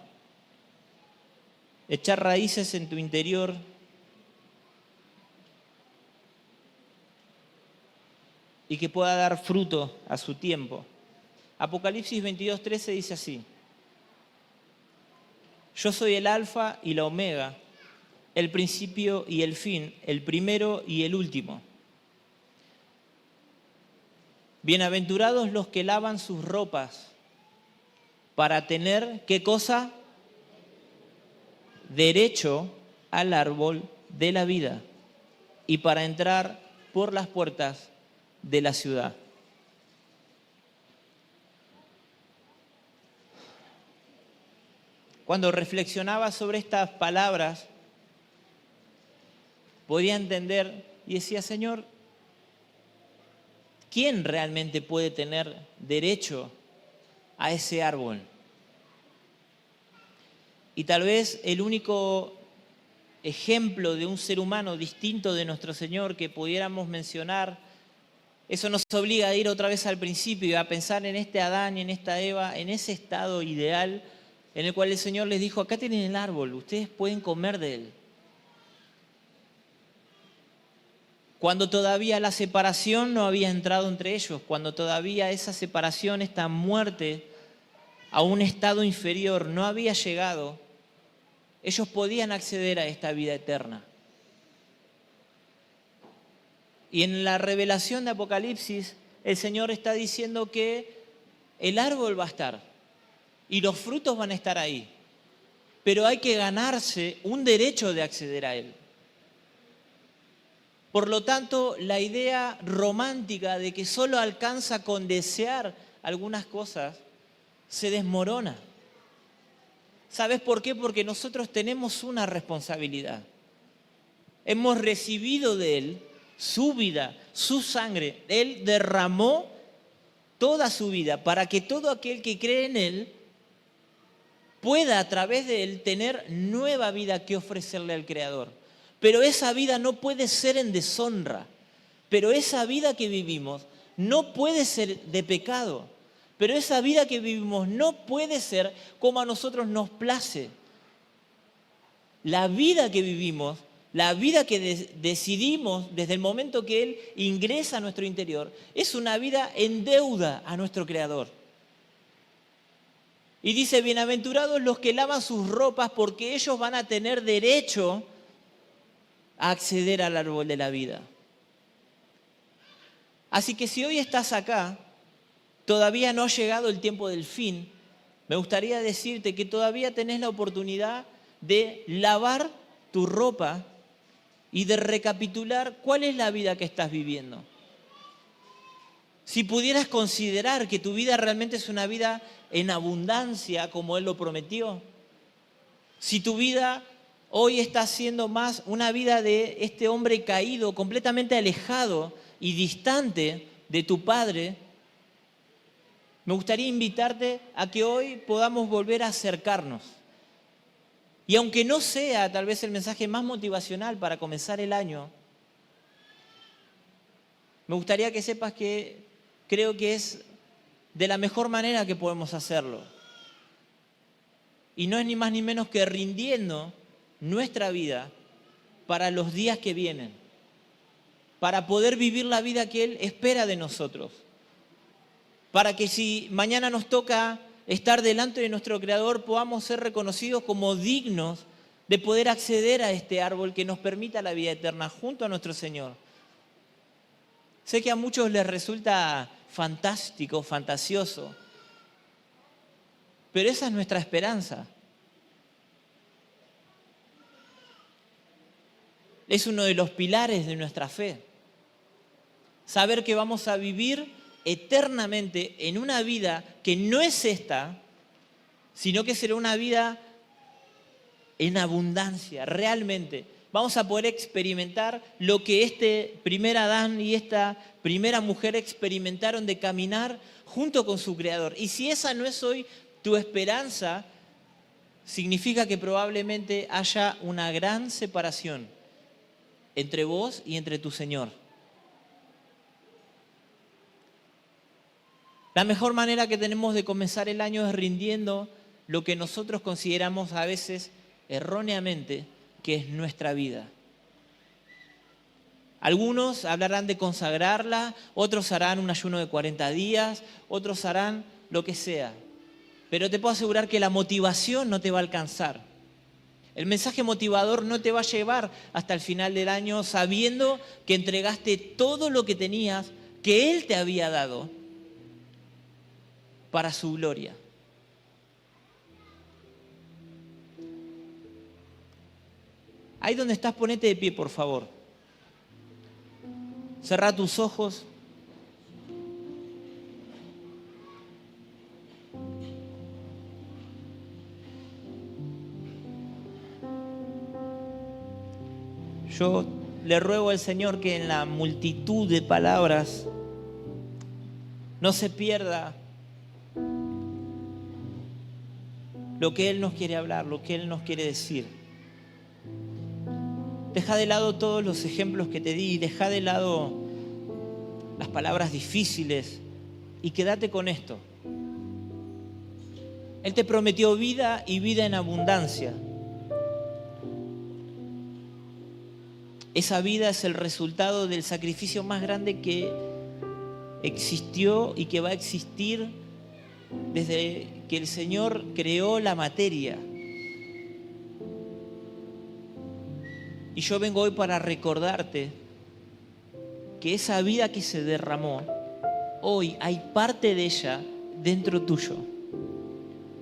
echar raíces en tu interior y que pueda dar fruto a su tiempo. Apocalipsis 22, 13 dice así: Yo soy el Alfa y la Omega, el principio y el fin, el primero y el último. Bienaventurados los que lavan sus ropas para tener, ¿qué cosa? Derecho al árbol de la vida y para entrar por las puertas de la ciudad. Cuando reflexionaba sobre estas palabras, podía entender y decía, Señor, ¿quién realmente puede tener derecho a ese árbol? Y tal vez el único ejemplo de un ser humano distinto de nuestro Señor que pudiéramos mencionar, eso nos obliga a ir otra vez al principio y a pensar en este Adán y en esta Eva, en ese estado ideal en el cual el Señor les dijo, acá tienen el árbol, ustedes pueden comer de él. Cuando todavía la separación no había entrado entre ellos, cuando todavía esa separación, esta muerte a un estado inferior no había llegado, ellos podían acceder a esta vida eterna. Y en la revelación de Apocalipsis, el Señor está diciendo que el árbol va a estar y los frutos van a estar ahí, pero hay que ganarse un derecho de acceder a él. Por lo tanto, la idea romántica de que solo alcanza con desear algunas cosas se desmorona. ¿Sabes por qué? Porque nosotros tenemos una responsabilidad. Hemos recibido de Él su vida, su sangre. Él derramó toda su vida para que todo aquel que cree en Él pueda a través de Él tener nueva vida que ofrecerle al Creador. Pero esa vida no puede ser en deshonra. Pero esa vida que vivimos no puede ser de pecado. Pero esa vida que vivimos no puede ser como a nosotros nos place. La vida que vivimos, la vida que decidimos desde el momento que Él ingresa a nuestro interior, es una vida en deuda a nuestro Creador. Y dice, bienaventurados los que lavan sus ropas porque ellos van a tener derecho a acceder al árbol de la vida. Así que si hoy estás acá, todavía no ha llegado el tiempo del fin, me gustaría decirte que todavía tenés la oportunidad de lavar tu ropa y de recapitular cuál es la vida que estás viviendo. Si pudieras considerar que tu vida realmente es una vida en abundancia como Él lo prometió, si tu vida hoy está siendo más una vida de este hombre caído, completamente alejado y distante de tu Padre, me gustaría invitarte a que hoy podamos volver a acercarnos. Y aunque no sea tal vez el mensaje más motivacional para comenzar el año, me gustaría que sepas que creo que es de la mejor manera que podemos hacerlo. Y no es ni más ni menos que rindiendo nuestra vida para los días que vienen, para poder vivir la vida que Él espera de nosotros. Para que si mañana nos toca estar delante de nuestro Creador, podamos ser reconocidos como dignos de poder acceder a este árbol que nos permita la vida eterna junto a nuestro Señor. Sé que a muchos les resulta fantástico, fantasioso, pero esa es nuestra esperanza. Es uno de los pilares de nuestra fe. Saber que vamos a vivir eternamente en una vida que no es esta, sino que será una vida en abundancia, realmente, vamos a poder experimentar lo que este primer Adán y esta primera mujer experimentaron de caminar junto con su Creador. Y si esa no es hoy tu esperanza, significa que probablemente haya una gran separación entre vos y entre tu Señor. La mejor manera que tenemos de comenzar el año es rindiendo lo que nosotros consideramos a veces erróneamente que es nuestra vida. Algunos hablarán de consagrarla, otros harán un ayuno de 40 días, otros harán lo que sea. Pero te puedo asegurar que la motivación no te va a alcanzar. El mensaje motivador no te va a llevar hasta el final del año sabiendo que entregaste todo lo que tenías, que Él te había dado para su gloria. Ahí donde estás, ponete de pie, por favor. Cerrá tus ojos. Yo le ruego al Señor que en la multitud de palabras no se pierda lo que Él nos quiere hablar, lo que Él nos quiere decir. Deja de lado todos los ejemplos que te di, deja de lado las palabras difíciles y quédate con esto. Él te prometió vida y vida en abundancia. Esa vida es el resultado del sacrificio más grande que existió y que va a existir desde que el Señor creó la materia. Y yo vengo hoy para recordarte que esa vida que se derramó, hoy hay parte de ella dentro tuyo.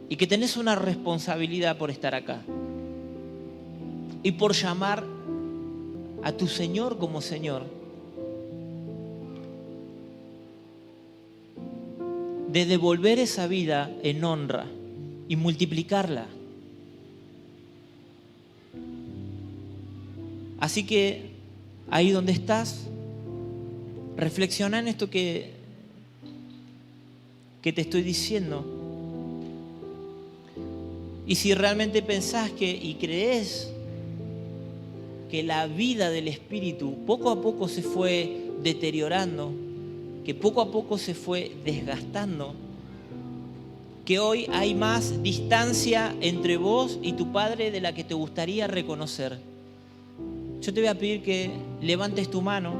Y que tenés una responsabilidad por estar acá. Y por llamar a tu Señor como Señor. De devolver esa vida en honra y multiplicarla. Así que ahí donde estás, reflexiona en esto que te estoy diciendo. Y si realmente pensás y crees que la vida del Espíritu poco a poco se fue deteriorando, que poco a poco se fue desgastando, que hoy hay más distancia entre vos y tu Padre de la que te gustaría reconocer, yo te voy a pedir que levantes tu mano,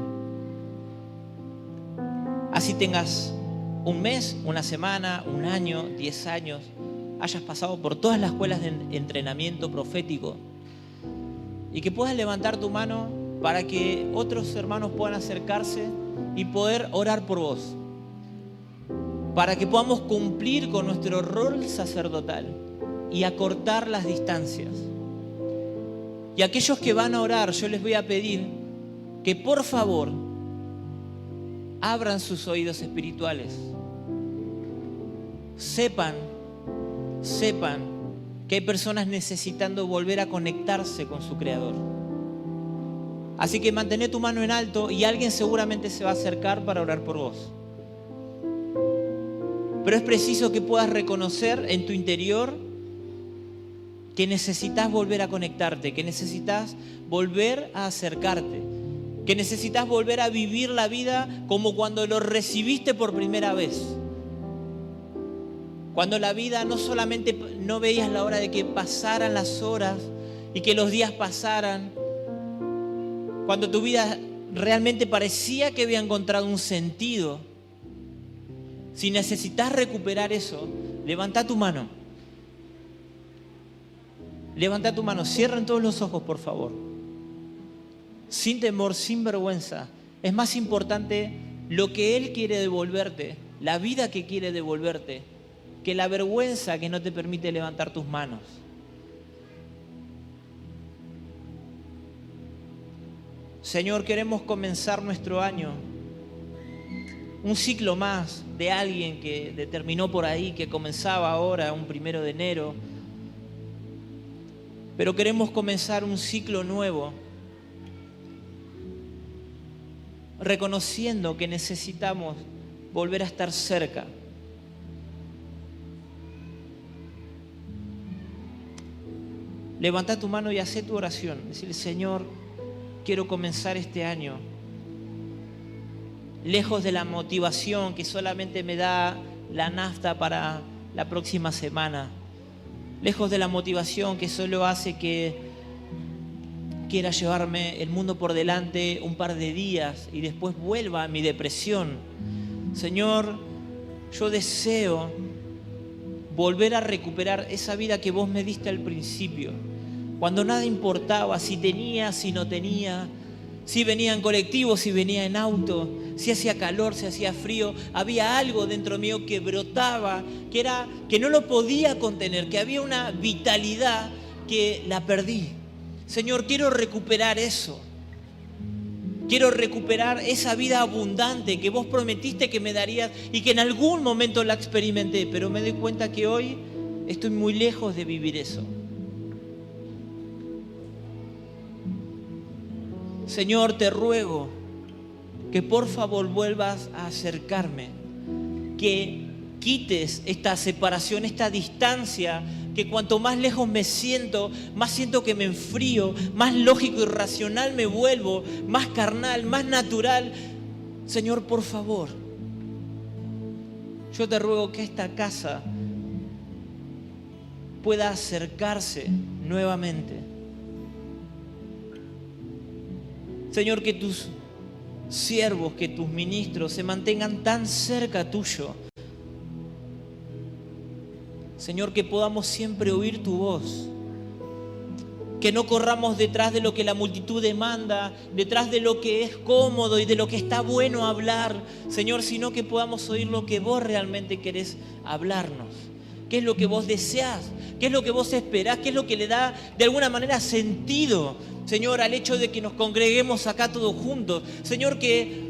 así tengas un mes, una semana, un año, 10 años, hayas pasado por todas las escuelas de entrenamiento profético y que puedas levantar tu mano para que otros hermanos puedan acercarse y poder orar por vos, para que podamos cumplir con nuestro rol sacerdotal y acortar las distancias. Y a aquellos que van a orar, yo les voy a pedir que por favor abran sus oídos espirituales, sepan que hay personas necesitando volver a conectarse con su Creador. Así que mantén tu mano en alto y alguien seguramente se va a acercar para orar por vos. Pero es preciso que puedas reconocer en tu interior que necesitas volver a conectarte, que necesitas volver a acercarte, que necesitas volver a vivir la vida como cuando lo recibiste por primera vez. Cuando la vida no veías la hora de que pasaran las horas y que los días pasaran. Cuando tu vida realmente parecía que había encontrado un sentido. Si necesitas recuperar eso, levanta tu mano. Levanta tu mano, cierren todos los ojos, por favor. Sin temor, sin vergüenza. Es más importante lo que Él quiere devolverte, la vida que quiere devolverte, que la vergüenza que no te permite levantar tus manos. Señor, queremos comenzar nuestro año, un ciclo más de alguien que terminó por ahí, que comenzaba ahora, un 1 de enero. Pero queremos comenzar un ciclo nuevo reconociendo que necesitamos volver a estar cerca. Levanta tu mano y haz tu oración. Decirle: Señor, quiero comenzar este año lejos de la motivación que solamente me da la nafta para la próxima semana. Lejos de la motivación que solo hace que quiera llevarme el mundo por delante un par de días y después vuelva a mi depresión. Señor, yo deseo volver a recuperar esa vida que vos me diste al principio, cuando nada importaba si tenía, si no tenía, si venía en colectivo, si venía en auto, si hacía calor, si hacía frío. Había algo dentro mío que brotaba, que no lo podía contener, que había una vitalidad que la perdí. Señor, quiero recuperar eso. Quiero recuperar esa vida abundante que vos prometiste que me darías y que en algún momento la experimenté, pero me doy cuenta que hoy estoy muy lejos de vivir eso. Señor, te ruego que por favor vuelvas a acercarme, que quites esta separación, esta distancia, que cuanto más lejos me siento, más siento que me enfrío, más lógico y racional me vuelvo, más carnal, más natural. Señor, por favor, yo te ruego que esta casa pueda acercarse nuevamente. Señor, que tus siervos, que tus ministros se mantengan tan cerca tuyo. Señor, que podamos siempre oír tu voz. Que no corramos detrás de lo que la multitud demanda, detrás de lo que es cómodo y de lo que está bueno hablar, Señor, sino que podamos oír lo que vos realmente querés hablarnos. ¿Qué es lo que vos deseás? ¿Qué es lo que vos esperás? ¿Qué es lo que le da de alguna manera sentido, Señor, al hecho de que nos congreguemos acá todos juntos? Señor, que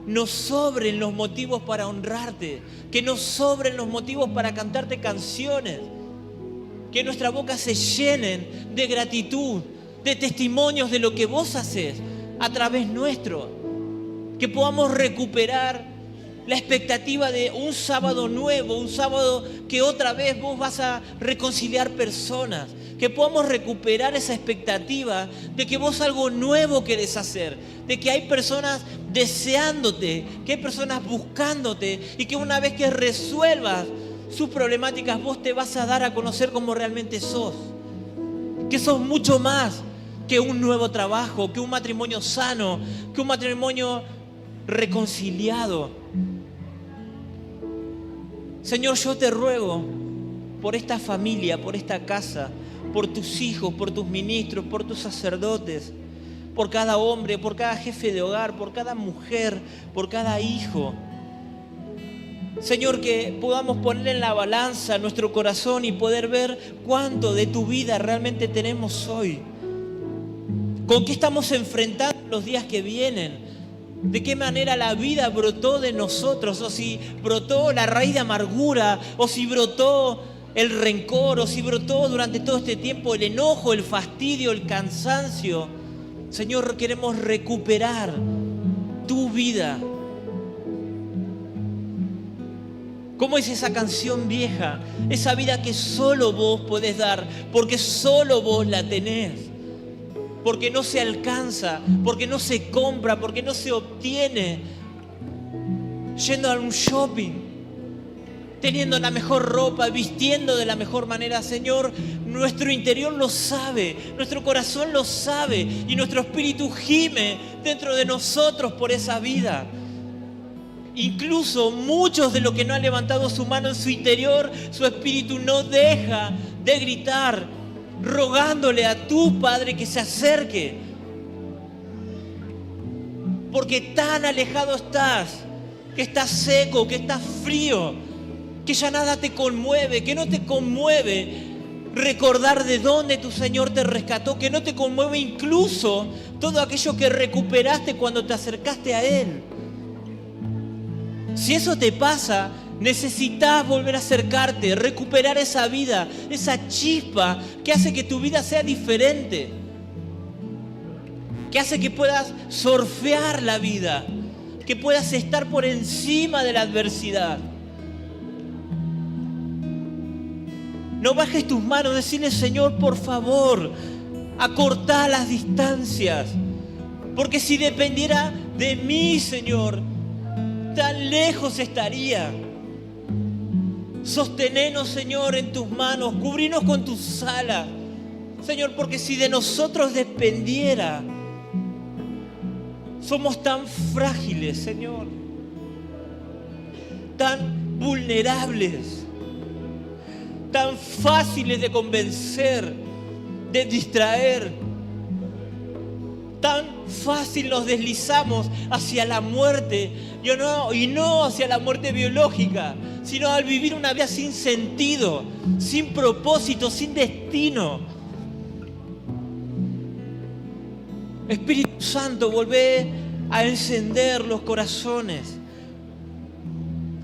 nos sobren los motivos para honrarte, que nos sobren los motivos para cantarte canciones, que nuestras bocas se llenen de gratitud, de testimonios de lo que vos haces a través nuestro, que podamos recuperar la expectativa de un sábado nuevo, un sábado que otra vez vos vas a reconciliar personas, que podamos recuperar esa expectativa de que vos algo nuevo querés hacer, de que hay personas deseándote, que hay personas buscándote y que una vez que resuelvas sus problemáticas vos te vas a dar a conocer como realmente sos, que sos mucho más que un nuevo trabajo, que un matrimonio sano, que un matrimonio reconciliado. Señor, yo te ruego por esta familia, por esta casa, por tus hijos, por tus ministros, por tus sacerdotes, por cada hombre, por cada jefe de hogar, por cada mujer, por cada hijo. Señor, que podamos poner en la balanza nuestro corazón y poder ver cuánto de tu vida realmente tenemos hoy. ¿Con qué estamos enfrentando los días que vienen? ¿De qué manera la vida brotó de nosotros? O si brotó la raíz de amargura, o si brotó el rencor, o si brotó durante todo este tiempo el enojo, el fastidio, el cansancio. Señor, queremos recuperar tu vida. ¿Cómo es esa canción vieja? Esa vida que solo vos podés dar, porque solo vos la tenés. Porque no se alcanza, porque no se compra, porque no se obtiene yendo a un shopping, teniendo la mejor ropa, vistiendo de la mejor manera. Señor, nuestro interior lo sabe, nuestro corazón lo sabe y nuestro espíritu gime dentro de nosotros por esa vida. Incluso muchos de los que no han levantado su mano en su interior, su espíritu no deja de gritar, rogándole a tu Padre que se acerque. Porque tan alejado estás, que estás seco, que estás frío, que ya nada te conmueve, que no te conmueve recordar de dónde tu Señor te rescató, que no te conmueve incluso todo aquello que recuperaste cuando te acercaste a Él. Si eso te pasa, necesitas volver a acercarte, recuperar esa vida, esa chispa que hace que tu vida sea diferente, que hace que puedas surfear la vida, que puedas estar por encima de la adversidad. No bajes tus manos, decirle: Señor, por favor, acortá las distancias. Porque si dependiera de mí, Señor, tan lejos estaría. Sostenenos, Señor, en tus manos, cubrinos con tus alas. Señor, porque si de nosotros dependiera, somos tan frágiles, Señor, tan vulnerables, tan fáciles de convencer, de distraer, tan fácil nos deslizamos hacia la muerte, y no hacia la muerte biológica, sino al vivir una vida sin sentido, sin propósito, sin destino. Espíritu Santo, volvé a encender los corazones.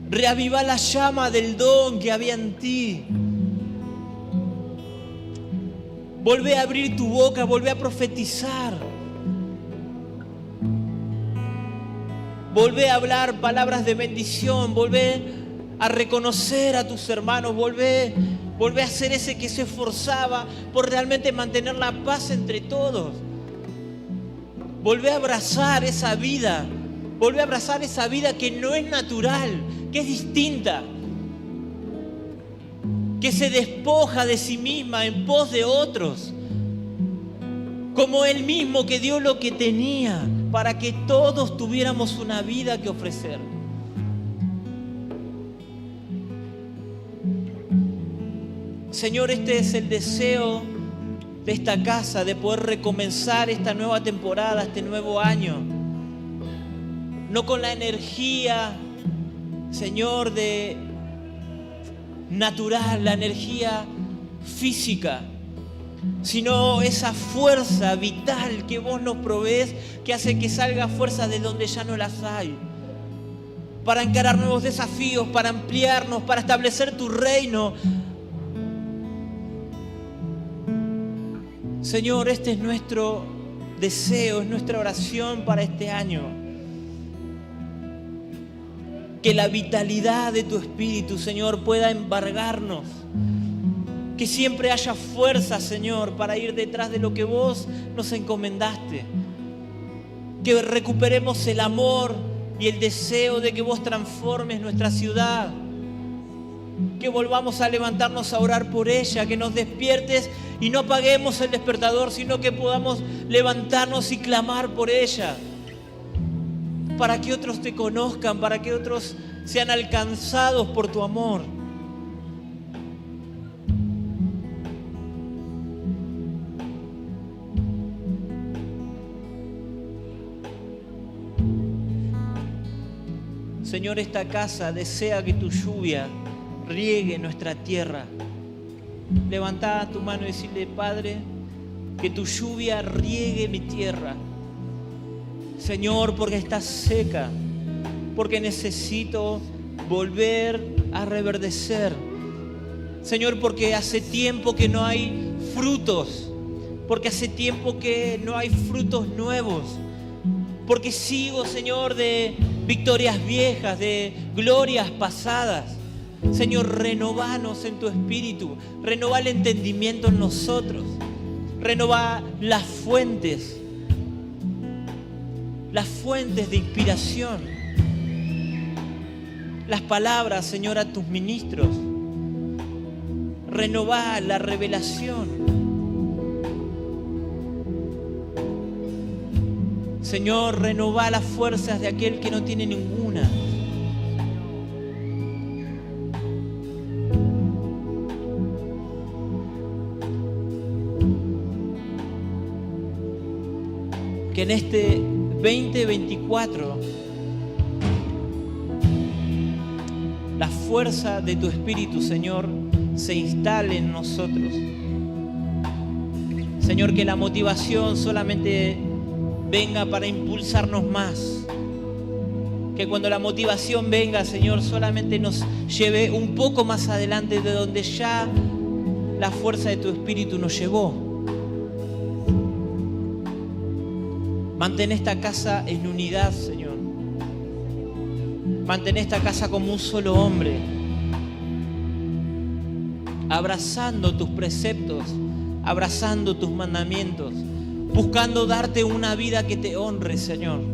Reaviva la llama del don que había en ti. Volvé a abrir tu boca, volvé a profetizar. Volvé a hablar palabras de bendición, volvé a reconocer a tus hermanos, volvé a ser ese que se esforzaba por realmente mantener la paz entre todos. Volvé a abrazar esa vida. Volvé a abrazar esa vida que no es natural, que es distinta, que se despoja de sí misma en pos de otros, como Él mismo que dio lo que tenía para que todos tuviéramos una vida que ofrecer. Señor, este es el deseo de esta casa, de poder recomenzar esta nueva temporada, este nuevo año. No con la energía, Señor, de natural, la energía física, sino esa fuerza vital que vos nos provees, que hace que salga fuerza de donde ya no las hay, para encarar nuevos desafíos, para ampliarnos, para establecer tu reino. Señor, este es nuestro deseo, es nuestra oración para este año. Que la vitalidad de tu Espíritu, Señor, pueda embargarnos. Que siempre haya fuerza, Señor, para ir detrás de lo que vos nos encomendaste. Que recuperemos el amor y el deseo de que vos transformes nuestra ciudad. Que volvamos a levantarnos a orar por ella, que nos despiertes y no apaguemos el despertador, sino que podamos levantarnos y clamar por ella, para que otros te conozcan, para que otros sean alcanzados por tu amor. Señor, esta casa desea que tu lluvia riegue nuestra tierra. Levantá tu mano y decirle: Padre, que tu lluvia riegue mi tierra. Señor, porque está seca, porque necesito volver a reverdecer. Señor, porque hace tiempo que no hay frutos, porque hace tiempo que no hay frutos nuevos, porque sigo, Señor, de victorias viejas, de glorias pasadas. Señor, renovanos en tu espíritu, renova el entendimiento en nosotros, renova las fuentes de inspiración, las palabras, Señor, a tus ministros, renova la revelación. Señor, renova las fuerzas de aquel que no tiene ninguna. Que en este 2024 la fuerza de tu Espíritu, Señor, se instale en nosotros. Señor, que la motivación solamente venga para impulsarnos más. Que cuando la motivación venga, Señor, solamente nos lleve un poco más adelante de donde ya la fuerza de tu Espíritu nos llevó. Mantén esta casa en unidad, Señor. Mantén esta casa como un solo hombre, abrazando tus preceptos, abrazando tus mandamientos, buscando darte una vida que te honre, Señor.